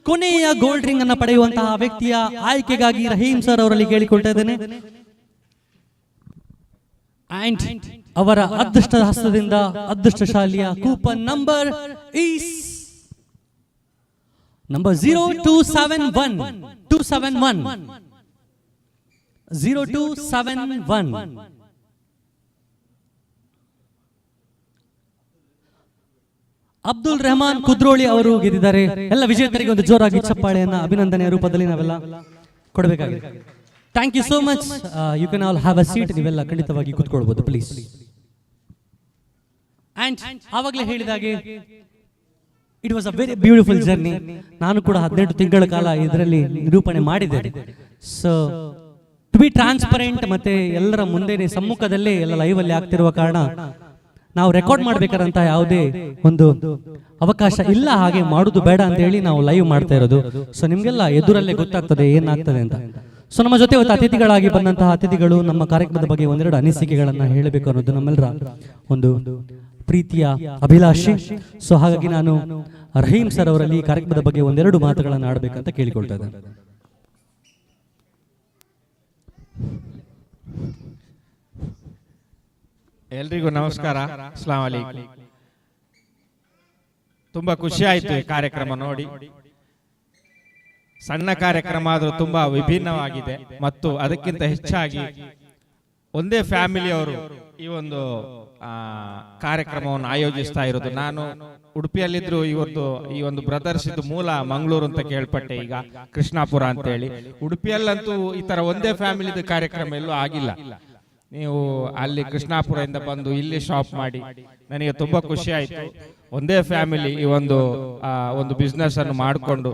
ಕೊನೆಯ ಗೋಲ್ಡ್ ರಿಂಗ್ ಅನ್ನು ಪಡೆಯುವಂತಹ ವ್ಯಕ್ತಿಯ ಆಯ್ಕೆಗಾಗಿ ರಹೀಂ ಸರ್ ಅವರಲ್ಲಿ ಕೇಳಿಕೊಳ್ತಾ ಇದ್ದೇನೆ. ಅಂಡ್ ಅವರ ಅದೃಷ್ಟದ ಹಸ್ತದಿಂದ ಅದೃಷ್ಟಶಾಲಿಯ coupon number is number 0271 Abdul Rehman Kudroli ಅವರು ಗೆದ್ದಿದ್ದಾರೆ. ಎಲ್ಲ ವಿಜೇತರಿಗೆ ಒಂದು ಜೋರಾಗಿ ಚಪ್ಪಾಳೆಯನ್ನ ಅಭಿನಂದನೆಯ ರೂಪದಲ್ಲಿ ನಾವೆಲ್ಲ ಕೊಡಬೇಕಾಗಿದೆ. Thank you so much. You can all have a seat. ನೀವೆಲ್ಲ ಖಂಡಿತವಾಗಿ ಕೂತ್ಕೊಳ್ಬಹುದು ಪ್ಲೀಸ್. ಅಂಡ್ ಆವಾಗಲೇ ಹೇಳಿದಾಗೆ it was a very beautiful journey. ನಾನು ಕೂಡ 18 ತಿಂಗಳ ಕಾಲ ಇದರಲ್ಲಿ ನಿರೂಪಣೆ ಮಾಡಿದ್ದೇನೆ. ಸೊ ಟು ಬಿ ಟ್ರಾನ್ಸ್ಪರೆಂಟ್ ಮತ್ತೆ ಎಲ್ಲರ ಮುಂದೆ ಸಮ್ಮುಖದಲ್ಲೇ ಎಲ್ಲ ಲೈವ್ ಅಲ್ಲಿ ಆಗ್ತಿರುವ ಕಾರಣ ನಾವು ರೆಕಾರ್ಡ್ ಮಾಡ್ಬೇಕಾದಂತಹ ಯಾವುದೇ ಒಂದು ಅವಕಾಶ ಇಲ್ಲ, ಹಾಗೆ ಮಾಡುದು ಬೇಡ ಅಂತ ಹೇಳಿ ನಾವು ಲೈವ್ ಮಾಡ್ತಾ ಇರೋದು. ಸೊ ನಿಮ್ಗೆಲ್ಲ ಎದುರಲ್ಲೇ ಗೊತ್ತಾಗ್ತದೆ ಏನಾಗ್ತದೆ ಅಂತ. ಸೊ ನಮ್ಮ ಜೊತೆ ಇವತ್ತು ಅತಿಥಿಗಳಾಗಿ ಬಂದಂತಹ ಅತಿಥಿಗಳು ನಮ್ಮ ಕಾರ್ಯಕ್ರಮದ ಬಗ್ಗೆ ಒಂದೆರಡು ಅನಿಸಿಕೆಗಳನ್ನ ಹೇಳಬೇಕು ಅನ್ನೋದು ನಮ್ಮೆಲ್ಲರ ಒಂದು ಪ್ರೀತಿಯ ಅಭಿಲಾಷೆ. ಸೊ ಹಾಗಾಗಿ ನಾನು ರಹೀಂ ಸರ್ ಅವರಲ್ಲಿ ಈ ಕಾರ್ಯಕ್ರಮದ ಬಗ್ಗೆ ಒಂದೆರಡು ಮಾತುಗಳನ್ನು ಆಡಬೇಕಂತ ಕೇಳಿಕೊಳ್ತಾ ಇದ್ದೇನೆ. ಎಲ್ರಿಗೂ ನಮಸ್ಕಾರ, ಅಸ್ಲಾಂ ಅಲೈಕುಂ. ತುಂಬಾ ಖುಷಿ ಆಯ್ತು ಈ ಕಾರ್ಯಕ್ರಮ ನೋಡಿ. ಸಣ್ಣ ಕಾರ್ಯಕ್ರಮ ಆದ್ರೂ ತುಂಬಾ ವಿಭಿನ್ನವಾಗಿದೆ ಮತ್ತು ಅದಕ್ಕಿಂತ ಹೆಚ್ಚಾಗಿ ಒಂದೇ ಫ್ಯಾಮಿಲಿಯವರು ಈ ಒಂದು ಕಾರ್ಯಕ್ರಮವನ್ನು ಆಯೋಜಿಸ್ತಾ ಇರೋದು. ನಾನು ಉಡುಪಿಯಲ್ಲಿದ್ರು ಇವತ್ತು ಈ ಒಂದು ಬ್ರದರ್ಸ್ ಇದು ಮೂಲ ಮಂಗಳೂರು ಅಂತ ಕೇಳ್ಪಟ್ಟೆ, ಈಗ ಕೃಷ್ಣಾಪುರ ಅಂತ ಹೇಳಿ. ಉಡುಪಿಯಲ್ಲಂತೂ ಈ ತರ ಒಂದೇ ಫ್ಯಾಮಿಲಿದು ಕಾರ್ಯಕ್ರಮ ಎಲ್ಲೂ ಆಗಿಲ್ಲ. ನೀವು ಅಲ್ಲಿ ಕೃಷ್ಣಾಪುರದಿಂದ ಬಂದು ಇಲ್ಲಿ ಶಾಪ್ ಮಾಡಿ ನನಗೆ ತುಂಬಾ ಖುಷಿ ಆಯ್ತು. ಒಂದೇ ಫ್ಯಾಮಿಲಿ ಈ ಒಂದು ಬಿಸ್ನೆಸ್ ಅನ್ನು ಮಾಡಿಕೊಂಡು,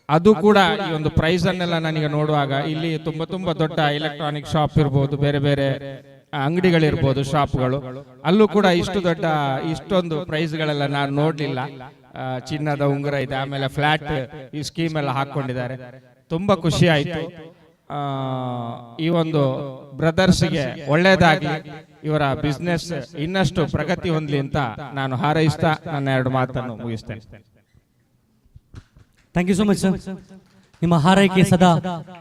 ಅದು ಕೂಡ ಈ ಒಂದು ಪ್ರೈಸ್ ಅನ್ನೆಲ್ಲ ನನಗೆ ನೋಡುವಾಗ ಇಲ್ಲಿ ತುಂಬಾ ದೊಡ್ಡ ಎಲೆಕ್ಟ್ರಾನಿಕ್ ಶಾಪ್ ಇರ್ಬೋದು, ಬೇರೆ ಬೇರೆ ಅಂಗಡಿಗಳಿರ್ಬೋದು, ಶಾಪ್ಗಳು, ಅಲ್ಲೂ ಕೂಡ ಇಷ್ಟೊಂದು ಪ್ರೈಸ್ಗಳೆಲ್ಲ ನಾನು ನೋಡ್ಲಿಲ್ಲ. ಚಿನ್ನದ ಉಂಗುರ ಇದೆ, ಆಮೇಲೆ ಫ್ಲಾಟ್ ಈ ಸ್ಕೀಮ್ ಎಲ್ಲ ಹಾಕೊಂಡಿದ್ದಾರೆ. ತುಂಬಾ ಖುಷಿ ಆಯ್ತು. ಈ ಒಂದು ಬ್ರದರ್ಸ್ಗೆ ಒಳ್ಳೇದಾಗ್ಲಿ, ಇವರ ಬಿಸ್ನೆಸ್ ಇನ್ನಷ್ಟು ಪ್ರಗತಿ ಹೊಂದಲಿ ಅಂತ ನಾನು ಹಾರೈಸ್ತಾ ನನ್ನ ಎರಡು ಮಾತನ್ನು ಮುಗಿಸ್ತೇನೆ. Thank you so much sir. ನಿಮ್ಮ ಹಾರೈಕೆ ಸದಾ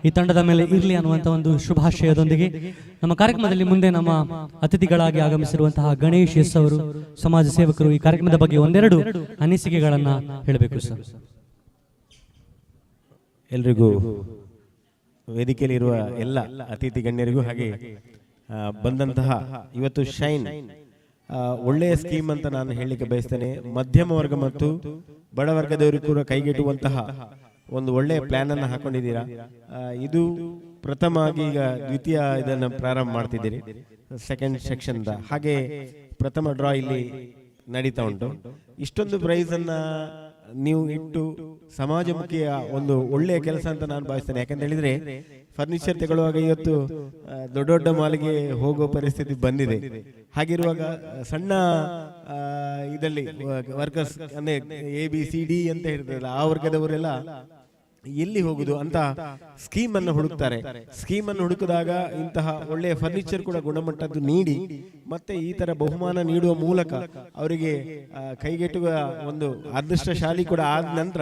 ಈ ತಂಡದ ಮೇಲೆ ಇರಲಿ ಅನ್ನುವಂಥ ಒಂದು ಶುಭಾಶಯದೊಂದಿಗೆ ನಮ್ಮ ಕಾರ್ಯಕ್ರಮದಲ್ಲಿ ಮುಂದೆ ನಮ್ಮ ಅತಿಥಿಗಳಾಗಿ ಆಗಮಿಸಿರುವಂತಹ ಗಣೇಶ್ ಎಸ್ ಅವರು, ಸಮಾಜ ಸೇವಕರು, ಈ ಕಾರ್ಯಕ್ರಮದ ಬಗ್ಗೆ ಒಂದೆರಡು ಅನಿಸಿಕೆಗಳನ್ನ ಹೇಳಬೇಕು ಸರ್. ಎಲ್ರಿಗೂ, ವೇದಿಕೆಯಲ್ಲಿರುವ ಎಲ್ಲ ಅತಿಥಿ ಗಣ್ಯರಿಗೂ ಹಾಗೆ ಬಂದಂತಹ ಇವತ್ತು ಶೈನ್ ಒಳ್ಳೆಯ ಸ್ಕೀಮ್ ಅಂತ ನಾನು ಹೇಳಲಿಕ್ಕೆ ಬಯಸ್ತೇನೆ. ಮಧ್ಯಮ ವರ್ಗ ಮತ್ತು ಬಡವರ್ಗದವರಿಗೂ ಕೂಡ ಕೈಗೆಟುವಂತಹ ಒಂದು ಒಳ್ಳೆಯ ಪ್ಲಾನ್ ಅನ್ನು ಹಾಕೊಂಡಿದ್ದೀರಾ. ಇದು ಪ್ರಥಮ ಆಗಿ ಈಗ ದ್ವಿತೀಯ ಇದನ್ನು ಪ್ರಾರಂಭ ಮಾಡ್ತಿದ್ದೀರಿ, ಸೆಕೆಂಡ್ ಸೆಕ್ಷನ್. ಹಾಗೆ ಪ್ರಥಮ ಡ್ರಾ ಇಲ್ಲಿ ನಡೀತಾ ಉಂಟು. ಇಷ್ಟೊಂದು ಪ್ರೈಸ್ ಅನ್ನ ನೀವು ಇಟ್ಟು ಸಮಾಜಮುಖಿಯ ಒಂದು ಒಳ್ಳೆಯ ಕೆಲಸ ಅಂತ ನಾನು ಭಾವಿಸ್ತೇನೆ. ಯಾಕಂತ ಹೇಳಿದ್ರೆ ಫರ್ನಿಚರ್ ತಗೊಳ್ಳುವಾಗ ಇವತ್ತು ದೊಡ್ಡ ದೊಡ್ಡ ಮಾಲಿಗೆ ಹೋಗೋ ಪರಿಸ್ಥಿತಿ ಬಂದಿದೆ. ಹಾಗಿರುವಾಗ ಸಣ್ಣ ಇದರಲ್ಲಿ ವರ್ಕರ್ಸ್ ಅಂದ್ರೆ ABCD ಅಂತ ಹೇಳ್ತಾರಲ್ಲ, ಆ ವರ್ಗದವರೆಲ್ಲ ಎಲ್ಲಿ ಹೋಗುದು ಅಂತ ಸ್ಕೀಮ್ ಅನ್ನು ಹುಡುಕ್ತಾರೆ. ಸ್ಕೀಮ್ ಅನ್ನು ಹುಡುಕಿದಾಗ ಇಂತಹ ಒಳ್ಳೆಯ ಫರ್ನಿಚರ್ ಕೂಡ ಗುಣಮಟ್ಟದ್ದು ನೀಡಿ ಮತ್ತೆ ಈ ತರ ಬಹುಮಾನ ನೀಡುವ ಮೂಲಕ ಅವರಿಗೆ ಕೈಗೆಟುವ ಒಂದು ಅದೃಷ್ಟಶಾಲಿ ಕೂಡ ಆದ ನಂತರ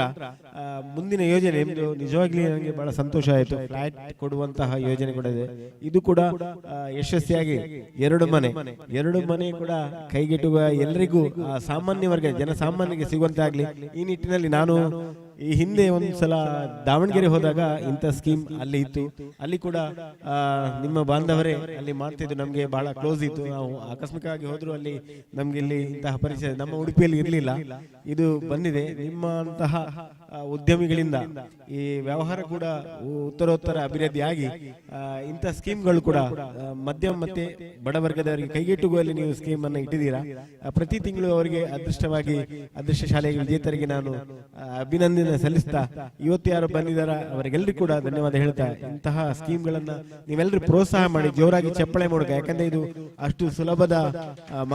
ಮುಂದಿನ ಯೋಜನೆ ನಿಜವಾಗ್ಲೂ ನನಗೆ ಬಹಳ ಸಂತೋಷ ಆಯಿತು. ಫ್ಲಾಟ್ ಕೊಡುವಂತಹ ಯೋಜನೆ ಕೂಡ ಇದೆ. ಇದು ಕೂಡ ಯಶಸ್ವಿಯಾಗಿ ಎರಡು ಮನೆ ಕೂಡ ಕೈಗೆಟುವ ಎಲ್ಲರಿಗೂ ಸಾಮಾನ್ಯ ವರ್ಗ ಜನಸಾಮಾನ್ಯರಿಗೆ ಸಿಗುವಂತೆ ಆಗ್ಲಿ. ಈ ನಿಟ್ಟಿನಲ್ಲಿ ನಾನು ಈ ಹಿಂದೆ ಒಂದ್ಸಲ ದಾವಣಗೆರೆ ಹೋದಾಗ ಇಂಥ ಸ್ಕೀಮ್ ಅಲ್ಲಿ ಇತ್ತು. ಅಲ್ಲಿ ಕೂಡ ನಿಮ್ಮ ಬಾಂಧವರೇ ಅಲ್ಲಿ ಮಾಡ್ತಿದ್ದು, ನಮ್ಗೆ ಬಹಳ ಕ್ಲೋಸ್ ಇತ್ತು. ನಾವು ಆಕಸ್ಮಿಕವಾಗಿ ಹೋದ್ರು ಅಲ್ಲಿ ನಮ್ಗೆ ಇಲ್ಲಿ ಇಂತಹ ಪರಿಚಯ ನಮ್ಮ ಉಡುಪಿಯಲ್ಲಿ ಇರ್ಲಿಲ್ಲ. ಇದು ಬಂದಿದೆ ನಿಮ್ಮಂತಹ ಉದ್ಯಮಿಗಳಿಂದ. ಈ ವ್ಯವಹಾರ ಕೂಡ ಉತ್ತರೋತ್ತರ ಅಭಿವೃದ್ಧಿಯಾಗಿ ಇಂಥ ಸ್ಕೀಮ್ಗಳು ಕೂಡ ಮಧ್ಯಮ ಮತ್ತೆ ಬಡವರ್ಗದವರಿಗೆ ಕೈಗೆಟುಕುವಲ್ಲಿ ನೀವು ಸ್ಕೀಮ್ ಅನ್ನು ಇಟ್ಟಿದ್ದೀರಾ. ಪ್ರತಿ ತಿಂಗಳು ಅವರಿಗೆ ಅದೃಷ್ಟಶಾಲೆಯ ವಿಜೇತರಿಗೆ ನಾನು ಅಭಿನಂದನೆ ಸಲ್ಲಿಸ್ತಾ, ಇವತ್ತು ಯಾರು ಬಂದಿದ್ದಾರ ಅವರಿಗೆಲ್ಲರಿಗೂ ಕೂಡ ಧನ್ಯವಾದ ಹೇಳ್ತಾ, ಇಂತಹ ಸ್ಕೀಮ್ಗಳನ್ನ ನೀವೆಲ್ಲರೂ ಪ್ರೋತ್ಸಾಹ ಮಾಡಿ ಜೋರಾಗಿ ಚಪ್ಪಳೆ ಮೂಲಕ. ಯಾಕಂದ್ರೆ ಇದು ಅಷ್ಟು ಸುಲಭದ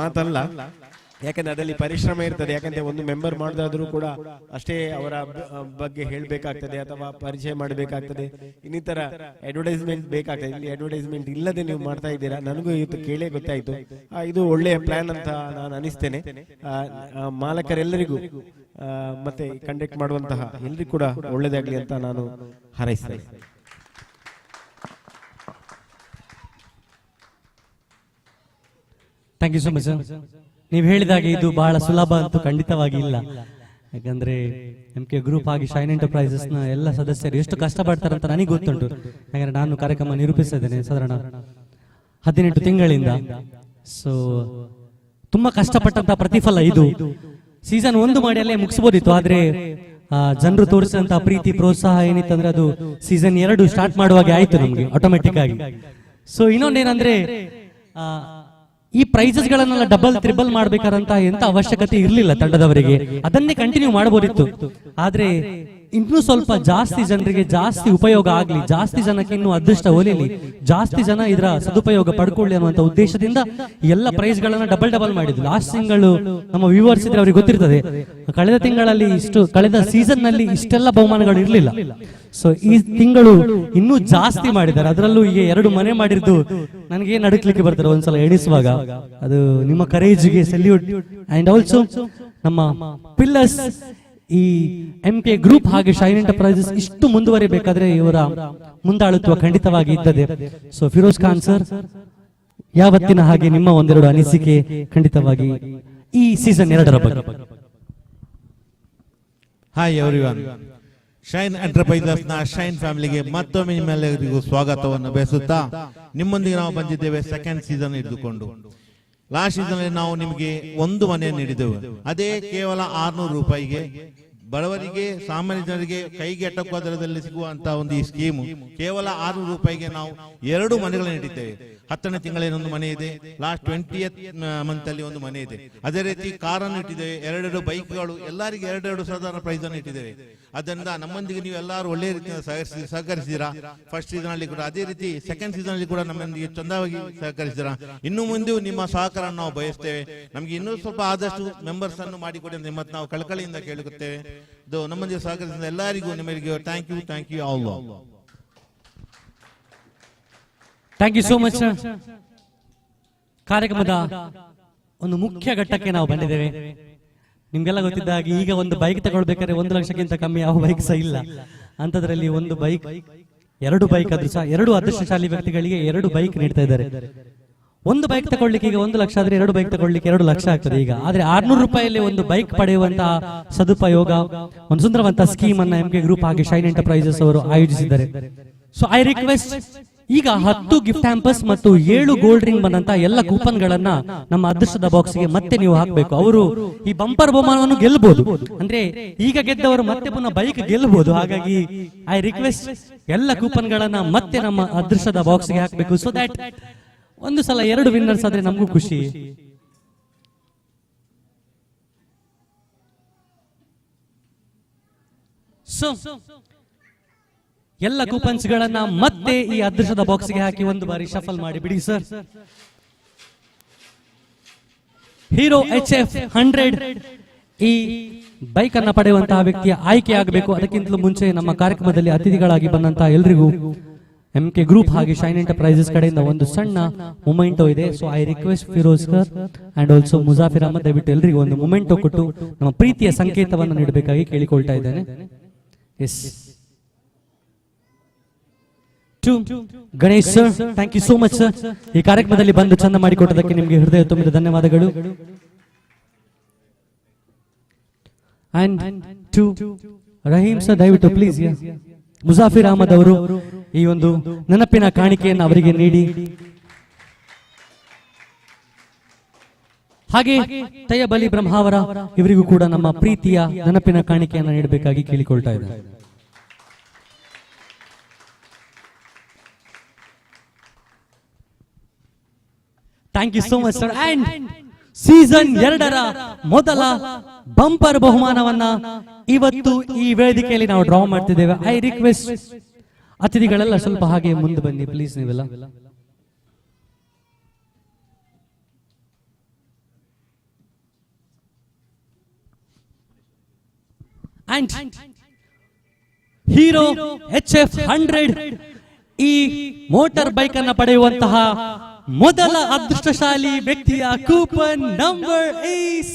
ಮಾತಲ್ಲ, ಯಾಕಂದ್ರೆ ಅದರಲ್ಲಿ ಪರಿಶ್ರಮ ಇರ್ತದೆ. ಯಾಕಂದ್ರೆ ಒಂದು ಮೆಂಬರ್ ಮಾಡಿದಾದ್ರೂ ಕೂಡ ಅಷ್ಟೇ ಅವರ ಬಗ್ಗೆ ಹೇಳ್ಬೇಕಾಗ್ತದೆ ಅಥವಾ ಪರಿಚಯ ಮಾಡಬೇಕಾಗ್ತದೆ, ಇನ್ನಿತರ ಅಡ್ವರ್ಟೈಸ್ಮೆಂಟ್ ಬೇಕಾಗ್ತದೆ. ಇಲ್ಲಿ ಅಡ್ವರ್ಟೈಸ್ಮೆಂಟ್ ಇಲ್ಲದೆ ನೀವು ಮಾಡ್ತಾ ಇದ್ದೀರಾ. ನನಗೂ ಇವತ್ತು ಕೇಳೇ ಗೊತ್ತಾಯ್ತು. ಇದು ಒಳ್ಳೆಯ ಪ್ಲಾನ್ ಅಂತ ನಾನು ಅನಿಸ್ತೇನೆ. ಮಾಲಕರೆಲ್ಲರಿಗೂ ಮತ್ತೆ ಕಂಡಕ್ಟ್ ಮಾಡುವಂತಹ ಎಲ್ರಿಗೂ ಕೂಡ ಒಳ್ಳೇದಾಗ್ಲಿ ಅಂತ ನಾನು ಹಾರೈಸ್ತೇನೆ. Thank you so much sir. ನೀವು ಹೇಳಿದಾಗೆ ಇದು ಬಹಳ ಸುಲಭ ಅಂತೂ ಖಂಡಿತವಾಗಿ ಇಲ್ಲ. ಯಾಕಂದ್ರೆ MK ಗ್ರೂಪ್ ಆಗಿ ಶೈನ್ ಎಂಟರ್ಪ್ರೈಸಸ್ ನ ಎಲ್ಲ ಸದಸ್ಯರು ಎಷ್ಟು ಕಷ್ಟಪಡ್ತಾರೆ ಅಂತ ನನಗೆ ಗೊತ್ತುಂಟು. ಯಾಕಂದ್ರೆ ನಾನು ಕಾರ್ಯಕ್ರಮ ನಿರೂಪಿಸ್ತಾ ಇದ್ದೇನೆ ಸಾಧಾರಣ 18 ತಿಂಗಳಿಂದ. ಸೊ ತುಂಬಾ ಕಷ್ಟಪಟ್ಟಂತ ಪ್ರತಿಫಲ ಇದು. ಸೀಸನ್ 1 ಮಾಡಿ ಅಲ್ಲೇ ಮುಗಿಸಬಹುದಿತ್ತು, ಆದ್ರೆ ಜನರು ತೋರಿಸಿದಂತ ಪ್ರೀತಿ ಪ್ರೋತ್ಸಾಹ ಏನಿತ್ತಂದ್ರೆ ಅದು ಸೀಸನ್ 2 ಸ್ಟಾರ್ಟ್ ಮಾಡುವಾಗೆ ಆಯ್ತು ನಮ್ಗೆ ಆಟೋಮೆಟಿಕ್ ಆಗಿ. ಸೊ ಇನ್ನೊಂದೇನಂದ್ರೆ ಈ ಪ್ರೈಸಸ್ ಗಳನ್ನೆಲ್ಲ ಡಬಲ್ ತ್ರಿಬಲ್ ಮಾಡ್ಬೇಕಾರಂತ ಎಂತ ಅವಶ್ಯಕತೆ ಇರ್ಲಿಲ್ಲ ತಂಡದವರಿಗೆ, ಅದನ್ನೇ ಕಂಟಿನ್ಯೂ ಮಾಡಬಹುದಿತ್ತು. ಆದ್ರೆ ಇನ್ನೂ ಸ್ವಲ್ಪ ಜಾಸ್ತಿ ಜನರಿಗೆ ಜಾಸ್ತಿ ಉಪಯೋಗ ಆಗ್ಲಿ, ಜಾಸ್ತಿ ಜನಕ್ಕೆ ಇನ್ನೂ ಅದೃಷ್ಟ ಒಲಿಲಿ, ಜಾಸ್ತಿ ಜನ ಇದರ ಸದುಪಯೋಗ ಪಡ್ಕೊಳ್ಳಿ ಅನ್ನುವಂತ ಉದ್ದೇಶದಿಂದ ಎಲ್ಲ ಪ್ರೈಸ್ ಗಳನ್ನ ಡಬಲ್ ಮಾಡಿದ್ರು. ಲಾಸ್ಟ್ ತಿಂಗಳು ನಮ್ಮ ವ್ಯೂವರ್ಸ್ ಇದ್ರೆ ಅವ್ರಿಗೆ ಗೊತ್ತಿರ್ತದೆ, ಕಳೆದ ತಿಂಗಳಲ್ಲಿ ಕಳೆದ ಸೀಸನ್ ನಲ್ಲಿ ಇಷ್ಟೆಲ್ಲ ಬಹುಮಾನಗಳು ಇರ್ಲಿಲ್ಲ. ಸೊ ಈ ತಿಂಗಳು ಇನ್ನೂ ಜಾಸ್ತಿ ಮಾಡಿದ್ದಾರೆ. ಅದರಲ್ಲೂ ಈಗ 2 ಮನೆ ಮಾಡಿದ್ದು ನನಗೆ ನಡುಕ್ಲಿಕ್ಕೆ ಬರ್ತಾರೆ ಒಂದ್ಸಲ ಎಣಿಸುವಾಗ. ಅದು ನಿಮ್ಮ ಕರೇಜ್ಗೆ ಸೆಲ್ಯೂಟ್. ಅಂಡ್ ಆಲ್ಸೋ ನಮ್ಮ ಪಿಲ್ಲರ್ಸ್ ಈ MK ಗ್ರೂಪ್ ಹಾಗೆ ಶೈನ್ ಎಂಟರ್ಪ್ರೈಸಸ್ ಇಷ್ಟು ಮುಂದುವರಿಬೇಕಾದ್ರೆ ಇವರ ಮುಂದಾಳುತ್ವ ಖಂಡಿತವಾಗಿ ಇದ್ದದೆ. ಸೊ ಫಿರೋಜ್ ಖಾನ್ ಸರ್, ಯಾವತ್ತಿನ ಹಾಗೆ ನಿಮ್ಮ ಒಂದೆರಡು ಅನಿಸಿಕೆ ಖಂಡಿತವಾಗಿ ಈ ಸೀಸನ್ 2ರ ಬಗ್ಗೆ. ಹಾಯ್ ಎವ್ರಿವನ್, ಶೈನ್ ಎಂಟರ್ಪ್ರೈಸಸ್ ನ ಶೈನ್ ಫ್ಯಾಮಿಲಿಗೆ ಮತ್ತೊಮ್ಮೆ ನಿಮ್ಮೆಲ್ಲರಿಗೂ ಸ್ವಾಗತವನ್ನು ಬಯಸುತ್ತಾ ನಿಮ್ಮೊಂದಿಗೆ ನಾವು ಬಂದಿದ್ದೇವೆ ಸೆಕೆಂಡ್ ಸೀಸನ್ ಹಿಡಿದುಕೊಂಡು. ಲಾಸ್ಟ್ ಸೀಸನ್ ನಾವು ನಿಮಗೆ ಒಂದು ಮನೆಯನ್ನು ನೀಡಿದೆವು, ಅದೇ ಕೇವಲ 600 ರೂಪಾಯಿಗೆ ಬಡವರಿಗೆ ಸಾಮಾನ್ಯ ಜನರಿಗೆ ಕೈಗೆ ಎಟಕುವ ದರದಲ್ಲಿ ಸಿಗುವಂತಹ ಒಂದು ಈ ಸ್ಕೀಮು. ಕೇವಲ 600 ರೂಪಾಯಿಗೆ ನಾವು 2 ಮನೆಗಳನ್ನು ನೀಡಿದ್ದೇವೆ. 10ನೇ ತಿಂಗಳಲ್ಲಿ ಒಂದು ಮನೆ ಇದೆ, ಲಾಸ್ಟ್ 20th ಮಂತ್ ಅಲ್ಲಿ ಒಂದು ಮನೆ ಇದೆ. ಅದೇ ರೀತಿ ಕಾರನ್ನು ಇಟ್ಟಿದ್ದೇವೆ, 2 ಬೈಕ್ಗಳು, ಎಲ್ಲರಿಗೆ 2 ಸಾಧಾರಣ ಪ್ರೈಸ್ ಅನ್ನು ಇಟ್ಟಿದ್ದೇವೆ. ಅದರಿಂದ ನಮ್ಮೊಂದಿಗೆ ನೀವು ಎಲ್ಲರೂ ಒಳ್ಳೆಯ ರೀತಿಯಿಂದ ಸಹಕರಿಸಿದ್ದೀರಾ. ಫಸ್ಟ್ ಸೀಸನ್ ಅಲ್ಲಿ ಕೂಡ ಅದೇ ರೀತಿ ಸೆಕೆಂಡ್ ಸೀಸನ್ ಅಲ್ಲಿ ಕೂಡ ನಮ್ಮೊಂದಿಗೆ ಚಂದವಾಗಿ ಸಹಕರಿಸಿದ್ದೀರಾ. ಇನ್ನು ಮುಂದೆ ನಿಮ್ಮ ಸಹಕಾರ ನಾವು ಬಯಸ್ತೇವೆ. ನಮಗೆ ಇನ್ನೂ ಸ್ವಲ್ಪ ಆದಷ್ಟು ಮೆಂಬರ್ಸ್ ಅನ್ನು ಮಾಡಿಕೊಡಿ ಅಂತ ನಿಮ್ಮನ್ನು ನಾವು ಕಳಕಳಿಯಿಂದ ಕೇಳುತ್ತೇವೆ. ನಮ್ಮೊಂದಿಗೆ ಸಹಕರಿಸಿದ ಎಲ್ಲರಿಗೂ ನಿಮಗೆ thank you all. Thank you so much. ಕಾರ್ಯಕ್ರಮದ ಒಂದು ಮುಖ್ಯ ಘಟ್ಟಕ್ಕೆ ನಾವು ಬಂದಿದ್ದೇವೆ. ನಿಮ್ಗೆಲ್ಲ ಗೊತ್ತಿದ್ದಾಗಿ ಈಗ ಒಂದು ಬೈಕ್ ತಗೊಳ್ಬೇಕಾದ್ರೆ 1 ಲಕ್ಷಕ್ಕಿಂತ ಕಮ್ಮಿ ಯಾವ ಬೈಕ್ ಸಹ ಇಲ್ಲ. ಅಂತದ್ರಲ್ಲಿ ಒಂದು ಬೈಕ್, 2 ಬೈಕ್ ಆದ್ರೂ ಸಹ 2 ಅದೃಷ್ಟಶಾಲಿ ವ್ಯಕ್ತಿಗಳಿಗೆ 2 ಬೈಕ್ ನೀಡ್ತಾ ಇದ್ದಾರೆ. ಒಂದು ಬೈಕ್ ತಗೊಳ್ಳಿಕ್ಕೆ ಈಗ 1 ಲಕ್ಷ ಆದ್ರೆ 2 ಬೈಕ್ ತಗೊಳ್ಳಿಕ್ಕೆ 2 ಲಕ್ಷ ಆಗ್ತದೆ ಈಗ. ಆದ್ರೆ 600 ರೂಪಾಯಿಯಲ್ಲಿ ಒಂದು ಬೈಕ್ ಪಡೆಯುವಂತಹ ಸದುಪಯೋಗ, ಒಂದು ಸುಂದರವಂತ ಸ್ಕೀಮ್ ಅನ್ನ MK ಗ್ರೂಪ್ ಹಾಗೆ ಶೈನ್ ಎಂಟರ್ಪ್ರೈಸಸ್ ಅವರು ಆಯೋಜಿಸಿದ್ದಾರೆ. ಸೊ ಐ ರಿಕ್ವೆಸ್ಟ್, ಈಗ 10 ಗಿಫ್ಟ್ ಹ್ಯಾಂಪರ್ಸ್ ಮತ್ತು 7 ಗೋಲ್ಡ್ ರಿಂಗ್ ಬಂದಂತ ಎಲ್ಲ ಕೂಪನ್ ಗಳನ್ನ ನಮ್ಮ ಅದೃಷ್ಟದ ಬಾಕ್ಸ್ ಗೆ ಮತ್ತೆ ನೀವು ಹಾಕಬೇಕು. ಅವರು ಈ ಬಂಪರ್ ಬಹುಮಾನವನ್ನು ಗೆಲ್ಲಬಹುದು, ಅಂದ್ರೆ ಈಗ ಗೆದ್ದವರು ಮತ್ತೆ ಪುನಃ ಬೈಕ್ ಗೆಲ್ಲಬಹುದು. ಹಾಗಾಗಿ ಐ ರಿಕ್ವೆಸ್ಟ್ ಎಲ್ಲ ಕೂಪನ್ ಗಳನ್ನ ಮತ್ತೆ ನಮ್ಮ ಅದೃಷ್ಟದ ಬಾಕ್ಸ್ ಗೆ ಹಾಕಬೇಕು. ಸೊ ದಟ್ ಒಂದು ಸಲ 2 ವಿನ್ನರ್ಸ್ ಆದ್ರೆ ನಮಗೂ ಖುಷಿ. ಸೊ ಎಲ್ಲ ಕೂಪನ್ಸ್ ಗಳನ್ನ ಮತ್ತೆ ಈ ಅದೃಷ್ಟದ ಬಾಕ್ಸ್ ಗೆ ಹಾಕಿ ಒಂದು ಬಾರಿ ಶಫಲ್ ಮಾಡಿ ಬಿಡಿ ಸರ್. ಹೀರೋ HF 100 ಈ ಬೈಕ್ ಅನ್ನ ಪಡೆಯುವಂತಹ ವ್ಯಕ್ತಿಯ ಆಯ್ಕೆ ಆಗಬೇಕು. ಅದಕ್ಕಿಂತಲೂ ಮುಂಚೆ ನಮ್ಮ ಕಾರ್ಯಕ್ರಮದಲ್ಲಿ ಅತಿಥಿಗಳಾಗಿ ಬಂದಂತಹ ಎಲ್ರಿಗೂ MK ಗ್ರೂಪ್ ಹಾಗೆ ಶೈನ್ ಎಂಟರ್ಪ್ರೈಸಸ್ ಕಡೆಯಿಂದ ಒಂದು ಸಣ್ಣ ಮೊಮೆಂಟೋ ಇದೆ. So I request Firoz sir and also Muzafir Ahmad, ದಯವಿಟ್ಟು ಎಲ್ರಿಗೂ ಒಂದು ಮೊಮೆಂಟೋ ಕೊಟ್ಟು ನಮ್ಮ ಪ್ರೀತಿಯ ಸಂಕೇತವನ್ನು ನೀಡಬೇಕಾಗಿ ಕೇಳಿಕೊಳ್ತಾ ಇದ್ದೇನೆ. Yes to Ganesh sir, thank you so much sir. ಈ ಕಾರ್ಯಕ್ರಮದಲ್ಲಿ ಬಂದು ಚಂದ ಮಾಡಿಕೊಟ್ಟದಕ್ಕೆ ನಿಮಗೆ ಹೃದಯ ತುಂಬಿದ ಧನ್ಯವಾದಗಳು. ಅಂಡ್ ಟು ರಹೀಮ್ ಸರ್, ದಯವಿಟ್ಟು ಪ್ಲೀಸ್ ಮುಜಾಫಿರ್ ಅಹಮದ್ ಅವರು ಈ ಒಂದು ನೆನಪಿನ ಕಾಣಿಕೆಯನ್ನು ಅವರಿಗೆ ನೀಡಿ, ಹಾಗೆ ತಯ್ಯಬ್ ಅಲಿ ಬ್ರಹ್ಮಾವರ ಇವರಿಗೂ ಕೂಡ ನಮ್ಮ ಪ್ರೀತಿಯ ನೆನಪಿನ ಕಾಣಿಕೆಯನ್ನು ನೀಡಬೇಕಾಗಿ ಕೇಳಿಕೊಳ್ತಾ ಇದ್ದಾರೆ. Thank you so much sir. And season 2ರ ಮೊದಲ ಬಂಪರ್ ಬಹುಮಾನವನ್ನ ಇವತ್ತು ಈ ವೇದಿಕೆಯಲ್ಲಿ ನಾವು ಡ್ರಾ ಮಾಡ್ತಿದ್ದೇವೆ. ಐ ರಿಕ್ವೆಸ್ಟ್ ಅತಿಥಿಗಳೆಲ್ಲ ಸ್ವಲ್ಪ ಹಾಗೆ ಮುಂದೆ ಬನ್ನಿ ಪ್ಲೀಸ್ ನೀವೆಲ್ಲ. ಅಂಡ್ ಹೀರೋ HF 100 ಈ ಮೋಟಾರ್ ಬೈಕ್ ಅನ್ನ ಪಡೆಯುವಂತಹ ಮೊದಲ ಅದೃಷ್ಟಶಾಲಿ ವ್ಯಕ್ತಿಯ ಕೂಪನ್ ನಂಬರ್ ಈಸ್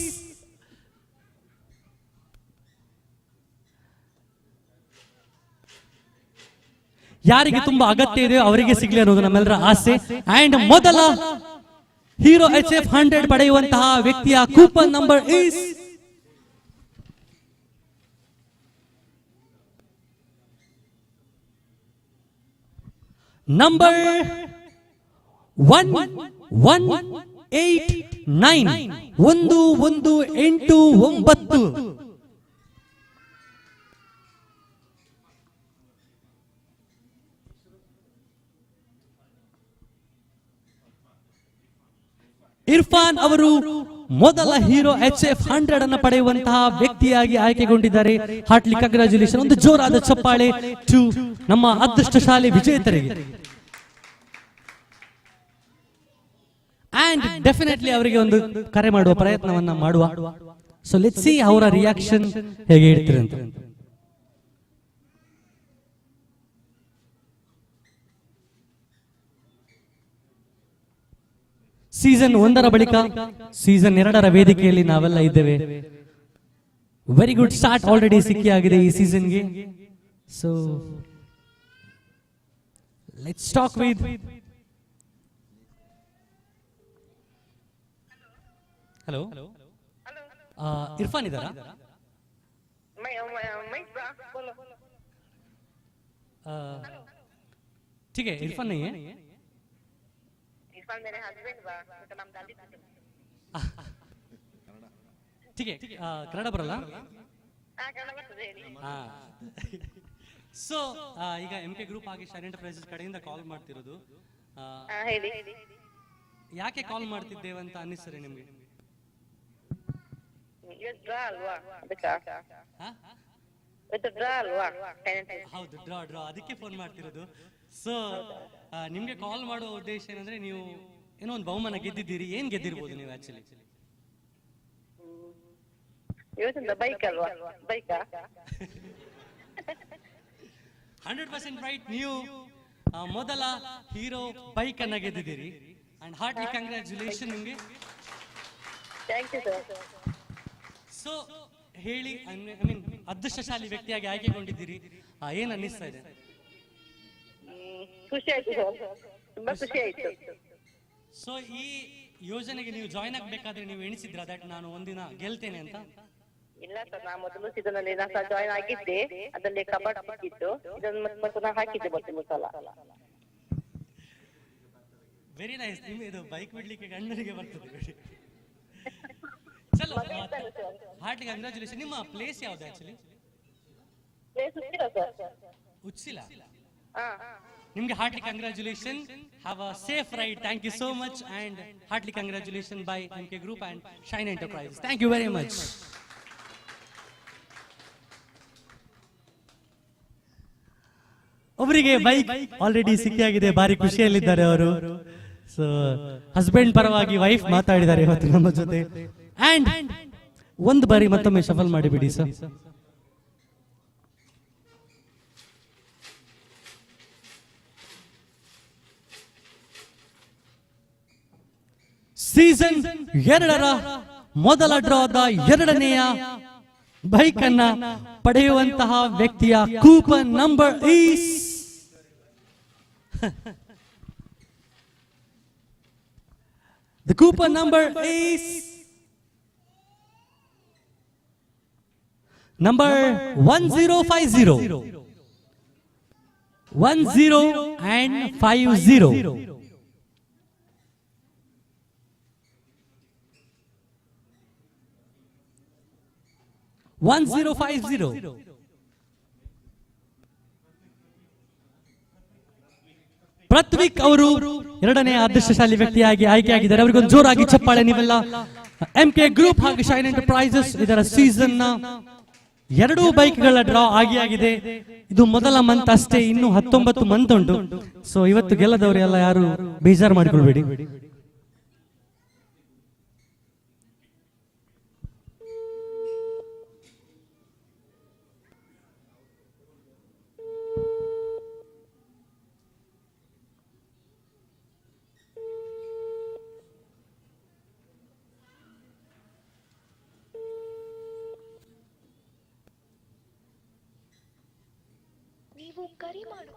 ಯಾರಿಗೆ ತುಂಬಾ ಅಗತ್ಯ ಇದೆ ಅವರಿಗೆ ಸಿಗ್ಲಿ ಅನ್ನೋದು ನಮ್ಮೆಲ್ಲರ ಆಸೆ. ಅಂಡ್ ಮೊದಲ ಹೀರೋ HF 100 ಪಡೆಯುವಂತಹ ವ್ಯಕ್ತಿಯ coupon number is number 1189. Irfan ಅವರು ಮೊದಲ ಹೀರೋ HF 100 ಅನ್ನು ಪಡೆಯುವಂತಹ ವ್ಯಕ್ತಿಯಾಗಿ ಆಯ್ಕೆಗೊಂಡಿದ್ದಾರೆ. Hartley congratulation. ಒಂದು ಜೋರಾದ ಚಪ್ಪಾಳೆ ಟು ನಮ್ಮ ಅದೃಷ್ಟಶಾಲಿ ವಿಜೇತರಿಗೆ. ಅಂಡ್ ಡೆಫಿನೆಟ್ಲಿ ಅವರಿಗೆ ಒಂದು ಕರೆ ಮಾಡುವ ಪ್ರಯತ್ನವನ್ನ ಮಾಡುವ. ಸೊ ಲೆಟ್ಸ್ ಸಿ ಅವರ ರಿಯಾಕ್ಷನ್ ಹೇಗೆ ಇರ್ತೀರಿ ಅಂತ. ಸೀಸನ್ 1 ಬಳಿಕ ಸೀಸನ್ 2 ವೇದಿಕೆಯಲ್ಲಿ ನಾವೆಲ್ಲ ಇದ್ದೇವೆ. ವೆರಿ ಗುಡ್ ಸ್ಟಾರ್ಟ್ ಆಲ್ರೆಡಿ ಸಿಕ್ಕಿಯಾಗಿದೆ ಈ ಸೀಸನ್ಗೆ. So let's talk with hello Irfan इधर ठीक है. इरफान नहीं है. इरफान मेरे हस्बैंड बा, उसका नाम दादी. ठीक है. कन्नಡ ಬರಲ್ಲ. ಕನ್ನಡ ಬರ್ತದೆ ಹೇಳಿ. ಸೊ ಈಗ MK ಗ್ರೂಪ್ ಆಗಿ ಶೈನ್ ಎಂಟರ್ಪ್ರೈಸಸ್ ಕಡೆಯಿಂದ ಕಾಲ್ ಮಾಡ್ತಿರೋದು. ಹೇಳಿ. ಯಾಕೆ ಕಾಲ್ ಮಾಡ್ತಿದ್ದೇವೆ ಅಂತ ಅನ್ನಿಸ್ತಾರೆ ನಿಮಗೆ? ಡ್ರಾ ಅಲ್ವಾ ಅದಕ್ಕೆ. ಡ್ರಾ ಅಲ್ವಾ? ಹೌದು, ಡ್ರಾ ಅದಕ್ಕೆ ಫೋನ್ ಮಾಡ್ತಿರೋದು. ಸೊ ನಿಮ್ಗೆ ಕಾಲ್ ಮಾಡುವ ಉದ್ದೇಶ ಏನಂದ್ರೆ, ನೀವು ಏನೋ ಒಂದು ಬಹುಮಾನ ಗೆದ್ದಿದ್ದೀರಿ. ಏನ್ ಗೆದ್ದಿರ್ಬೋದು ನೀವು ಆಕ್ಚುಲಿ? ಇವತ್ತಿಂದ ಬೈಕ್ ಅಲ್ವಾ? ಬೈಕಾ? 100% ರೈಟ್. ನೀವು ಮೊದಲ ಹೀರೋ ಬೈಕ್ ಅನ್ನ ಗೆದ್ದಿದ್ದೀರಿ. ಅಂಡ್ ಹಾರ್ಟ್ಲಿ ಕಂಗ್ರಾಚುಲೇಷನ್ ನಿಮ್ಗೆ. Thank you sir. ಸೊ ಹೇಳಿ, ಐ ಮೀನ್ ಅದೃಷ್ಟಶಾಲಿ ವ್ಯಕ್ತಿಯಾಗಿ ಆಯ್ಕೆಗೊಂಡಿದ್ದೀರಿ. ಏನ್ ಅನ್ನಿಸ್ತಾ ಇದೆ? ಖುಷಿ ಆಯ್ತು ಸರ್, ತುಂಬಾ ಖುಷಿ ಆಯ್ತು. ಸೊ ಈ ಯೋಜನೆಗೆ ನೀವು ಜಾಯ್ನ್ ಆಗ್ಬೇಕಾದ್ರೆ ನೀವು ಎಣಿಸಿದ್ರ ದಟ್ ನಾನು ಒಂದಿನ ಗೆಲ್ತೇನೆ ಅಂತ? ಇಲ್ಲ ಸರ್, ನಾ ಮೊದಲು ಸೀಸನ್ ಅಲ್ಲಿ ನಾ ಜಾಯ್ನ್ ಆಗಿದ್ದೆ. ಅದರಲ್ಲಿ ಕಬಾಡ್ ಸಿಕ್ಕಿತ್ತು. ಇದನ್ನು ಮತ್ತೆ ನಾ ಹಾಕಿದ್ದೆ ಮೊದಲು ಸಲ. Very nice. ನಿಮಗೆ ಇದು ಬೈಕ್ ಬಿಡ್ಲಿಕ್ಕೆ ಗಂಡನಿಗೆ ಬರ್ತದೆ ಬಿಡಿ. ಚಲೋ, ಹಾರ್ಟ್ಲಿ ಕಂಗ್ರಾಚುಲೇಷನ್. ನಿಮ್ಮ ಪ್ಲೇಸ್ ಯಾವ್ದು actually? Place Uchila sir. Uchila. ಹಾ. ನಿಮ್ಗೆ heartly congratulation. Have a safe ride. Thank you so much and heartly congratulation by MK group and shine enterprises. Thank you very much. ಒಬ್ಬರಿಗೆ ಬೈಕ್ ಆಲ್ರೆಡಿ ಸಿಕ್ಕಿಯಾಗಿದೆ. ಭಾರಿ ಖುಷಿಯಲ್ಲಿದ್ದಾರೆ ಅವರು. So husband ಪರವಾಗಿ wife ಮಾತಾಡಿದ್ದಾರೆ ಇವತ್ತು ನಮ್ಮ ಜೊತೆ. ಅಂಡ್ ಒಂದು ಬಾರಿ ಮತ್ತೊಮ್ಮೆ ಶಫಲ್ ಮಾಡಿಬಿಡಿ ಸರ್. ಸೀಸನ್ 2 ಮೊದಲ ಡ್ರಾದ 2ನೇಯ ಬೈಕ್ ಅನ್ನ ಪಡೆಯುವಂತಹ ವ್ಯಕ್ತಿಯ coupon number is the coupon number is number 1050 1050. ಪ್ರತ್ವಿಕ್ ಅವರು 2ನೇ ಅದೃಷ್ಟಶಾಲಿ ವ್ಯಕ್ತಿಯಾಗಿ ಆಯ್ಕೆಯಾಗಿದ್ದಾರೆ. ಅವರಿಗೊಂದು ಜೋರಾಗಿ ಚಪ್ಪಾಳೆ ನೀವೆಲ್ಲ. MK ಗ್ರೂಪ್ ಹಾಗೂ ಶೈನ್ ಎಂಟರ್ಪ್ರೈಸಸ್ ಇದರ ಸೀಸನ್ ನ 2 ಬೈಕ್ಗಳ ಡ್ರಾ ಆಗಿದೆ. ಇದು ಮೊದಲ ಮಂತ್ ಅಷ್ಟೇ, ಇನ್ನು 19 ಮಂತ್ ಉಂಟು. ಸೊ ಇವತ್ತು ಗೆಲ್ಲದವರೆಲ್ಲ ಯಾರು ಬೇಜಾರು ಮಾಡಿಕೊಳ್ಬೇಡಿ. ನೀವು ಕರೆ ಮಾಡು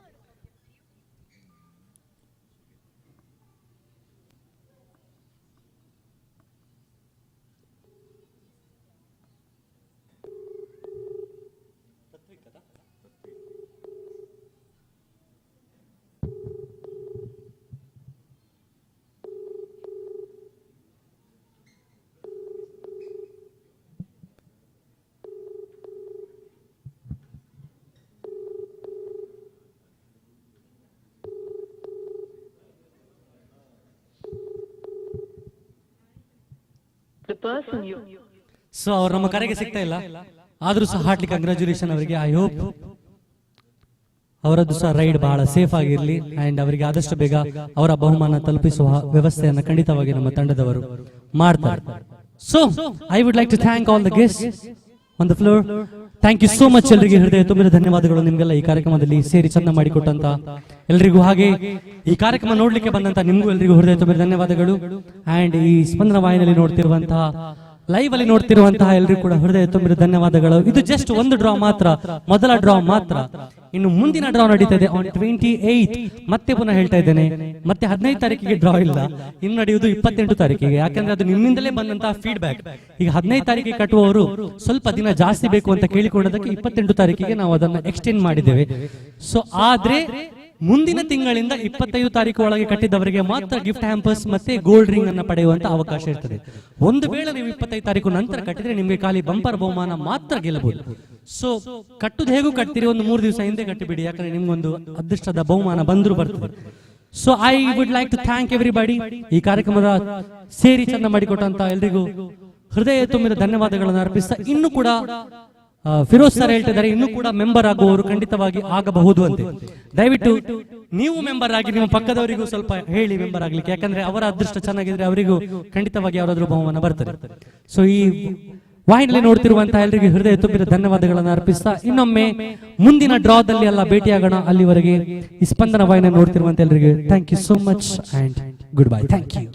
person you. ಸೊ ಅವ್ರು ನಮ್ಮ ಕರೆಗೆ ಸಿಗ್ತಾ ಇಲ್ಲ, ಆದ್ರೂ ಸಹ ಹಾರ್ಟ್ಲಿ ಕಂಗ್ರಾಚುಲೇಷನ್ ಅವರಿಗೆ. ಐ ಹೋಪ್ ಅವರದ್ದು ಸಹ ರೈಡ್ ಬಹಳ ಸೇಫ್ ಆಗಿರ್ಲಿ ಅಂಡ್ ಅವರಿಗೆ ಆದಷ್ಟು ಬೇಗ ಅವರ ಬಹುಮಾನ ತಲುಪಿಸುವ ವ್ಯವಸ್ಥೆಯನ್ನು ಖಂಡಿತವಾಗಿ ನಮ್ಮ ತಂಡದವರು ಮಾಡ್ತಾರೆ. So I would like to thank all the guest on the floor. Thank you so much. ಎಲ್ಲರಿಗೆ ಹೃದಯ ತುಂಬಿದ ಧನ್ಯವಾದಗಳು ನಿಮ್ಗೆಲ್ಲ ಈ ಕಾರ್ಯಕ್ರಮದಲ್ಲಿ ಸೇರಿ ಚಂದ ಮಾಡಿಕೊಟ್ಟಂತ ಎಲ್ರಿಗೂ, ಹಾಗೆ ಈ ಕಾರ್ಯಕ್ರಮ ನೋಡ್ಲಿಕ್ಕೆ ಬಂದಂತ ನಿಮ್ಗೂ ಎಲ್ರಿಗೂ ಹೃದಯ ತುಂಬಿದ ಧನ್ಯವಾದಗಳು. ಅಂಡ್ ಈ ಸ್ಪಂದನ ವಾಹಿನಿಯಲ್ಲಿ ನೋಡ್ತಿರುವಂತಹ, ಲೈವ್ ಅಲ್ಲಿ ನೋಡ್ತಿರುವಂತಹ ಎಲ್ಲರಿಗೂ ಕೂಡ ಹೃದಯ ತುಂಬಿದ ಧನ್ಯವಾದಗಳು. ಇದು ಜಸ್ಟ್ ಒಂದು ಡ್ರಾ ಮಾತ್ರ, ಮೊದಲ ಡ್ರಾ ಮಾತ್ರ. ಇನ್ನು ಮುಂದಿನ ಡ್ರಾ ನಡೀತಾ ಇದೆ ಆನ್ 28. ಮತ್ತೆ ಪುನಃ ಹೇಳ್ತಾ ಇದ್ದೇನೆ, ಮತ್ತೆ 15 ತಾರೀಕಿಗೆ ಡ್ರಾ ಇಲ್ಲ, ಇನ್ನು ನಡೆಯುವುದು 28 ತಾರೀಕಿಗೆ. ಯಾಕಂದ್ರೆ ಅದು ನಿಮ್ಮಿಂದಲೇ ಬಂದಂತಹ ಫೀಡ್ಬ್ಯಾಕ್. ಈಗ 15 ತಾರೀಕಿಗೆ ಕಟ್ಟುವವರು ಸ್ವಲ್ಪ ದಿನ ಜಾಸ್ತಿ ಬೇಕು ಅಂತ ಕೇಳಿಕೊಂಡದಕ್ಕೆ 28 ತಾರೀಕಿಗೆ ನಾವು ಅದನ್ನ ಎಕ್ಸ್ಟೆಂಡ್ ಮಾಡಿದ್ದೇವೆ. ಸೊ ಆದ್ರೆ ಮುಂದಿನ ತಿಂಗಳಿಂದ 25 ತಾರೀಕು ಒಳಗೆ ಕಟ್ಟಿದವರಿಗೆ ಮಾತ್ರ ಗಿಫ್ಟ್ ಹ್ಯಾಂಪರ್ಸ್ ಮತ್ತೆ ಗೋಲ್ಡ್ ರಿಂಗ್ ಅನ್ನ ಪಡೆಯುವಂತ ಅವಕಾಶ ಇರ್ತದೆ. ಒಂದು ವೇಳೆ ನೀವು 25 ತಾರೀಕು ನಂತರ ಕಟ್ಟಿದ್ರೆ ನಿಮಗೆ ಖಾಲಿ ಬಂಪರ್ ಬಹುಮಾನ ಮಾತ್ರ ಗೆಲ್ಲಬಹುದು. ಸೊ ಕಟ್ಟುದು ಹೇಗೂ ಕಟ್ತೀರಿ, ಒಂದು 3 ದಿವಸ ಹಿಂದೆ ಕಟ್ಟಿಬಿಡಿ, ಯಾಕಂದ್ರೆ ನಿಮ್ಗೊಂದು ಅದೃಷ್ಟದ ಬಹುಮಾನ ಬಂದ್ರು ಬರ್ತದೆ. So I would like to thank everybody. ಈ ಕಾರ್ಯಕ್ರಮದ ಸೇರಿ ಚಂದ ಮಾಡಿಕೊಟ್ಟಂತ ಎಲ್ರಿಗೂ ಹೃದಯ ತುಂಬಿದ ಧನ್ಯವಾದಗಳನ್ನು ಅರ್ಪಿಸ್ತಾ, ಇನ್ನು ಕೂಡ ಫಿರೋಜ್ ಸರ್ ಹೇಳ್ತಿದ್ದಾರೆ ಇನ್ನೂ ಕೂಡ ಮೆಂಬರ್ ಆಗುವವರು ಖಂಡಿತವಾಗಿ ಆಗಬಹುದು ಅಂತ. ದಯವಿಟ್ಟು ನೀವು ಮೆಂಬರ್ ಆಗಿ ನಿಮ್ಮ ಪಕ್ಕದವರಿಗೂ ಸ್ವಲ್ಪ ಹೇಳಿ ಮೆಂಬರ್ ಆಗ್ಲಿಕ್ಕೆ, ಯಾಕಂದ್ರೆ ಅವರ ಅದೃಷ್ಟ ಚೆನ್ನಾಗಿದ್ರೆ ಅವರಿಗೂ ಖಂಡಿತವಾಗಿ ಅವರಾದ್ರೂ ಬಹುಮಾನ ಬರ್ತಾರೆ. ಸೊ ಈ ವಾಹಿನಿಯಲ್ಲಿ ನೋಡ್ತಿರುವಂತಹ ಎಲ್ಲರಿಗೂ ಹೃದಯ ತುಂಬಿದ ಧನ್ಯವಾದಗಳನ್ನು ಅರ್ಪಿಸ್ತಾ, ಇನ್ನೊಮ್ಮೆ ಮುಂದಿನ ಡ್ರಾದಲ್ಲಿ ಎಲ್ಲ ಭೇಟಿಯಾಗೋಣ. ಅಲ್ಲಿವರೆಗೆ ಈ ಸ್ಪಂದನ ವಾಹಿನಿ ನೋಡ್ತಿರುವಂತ ಎಲ್ಲರಿಗೆ thank you so much and goodbye. Thank you.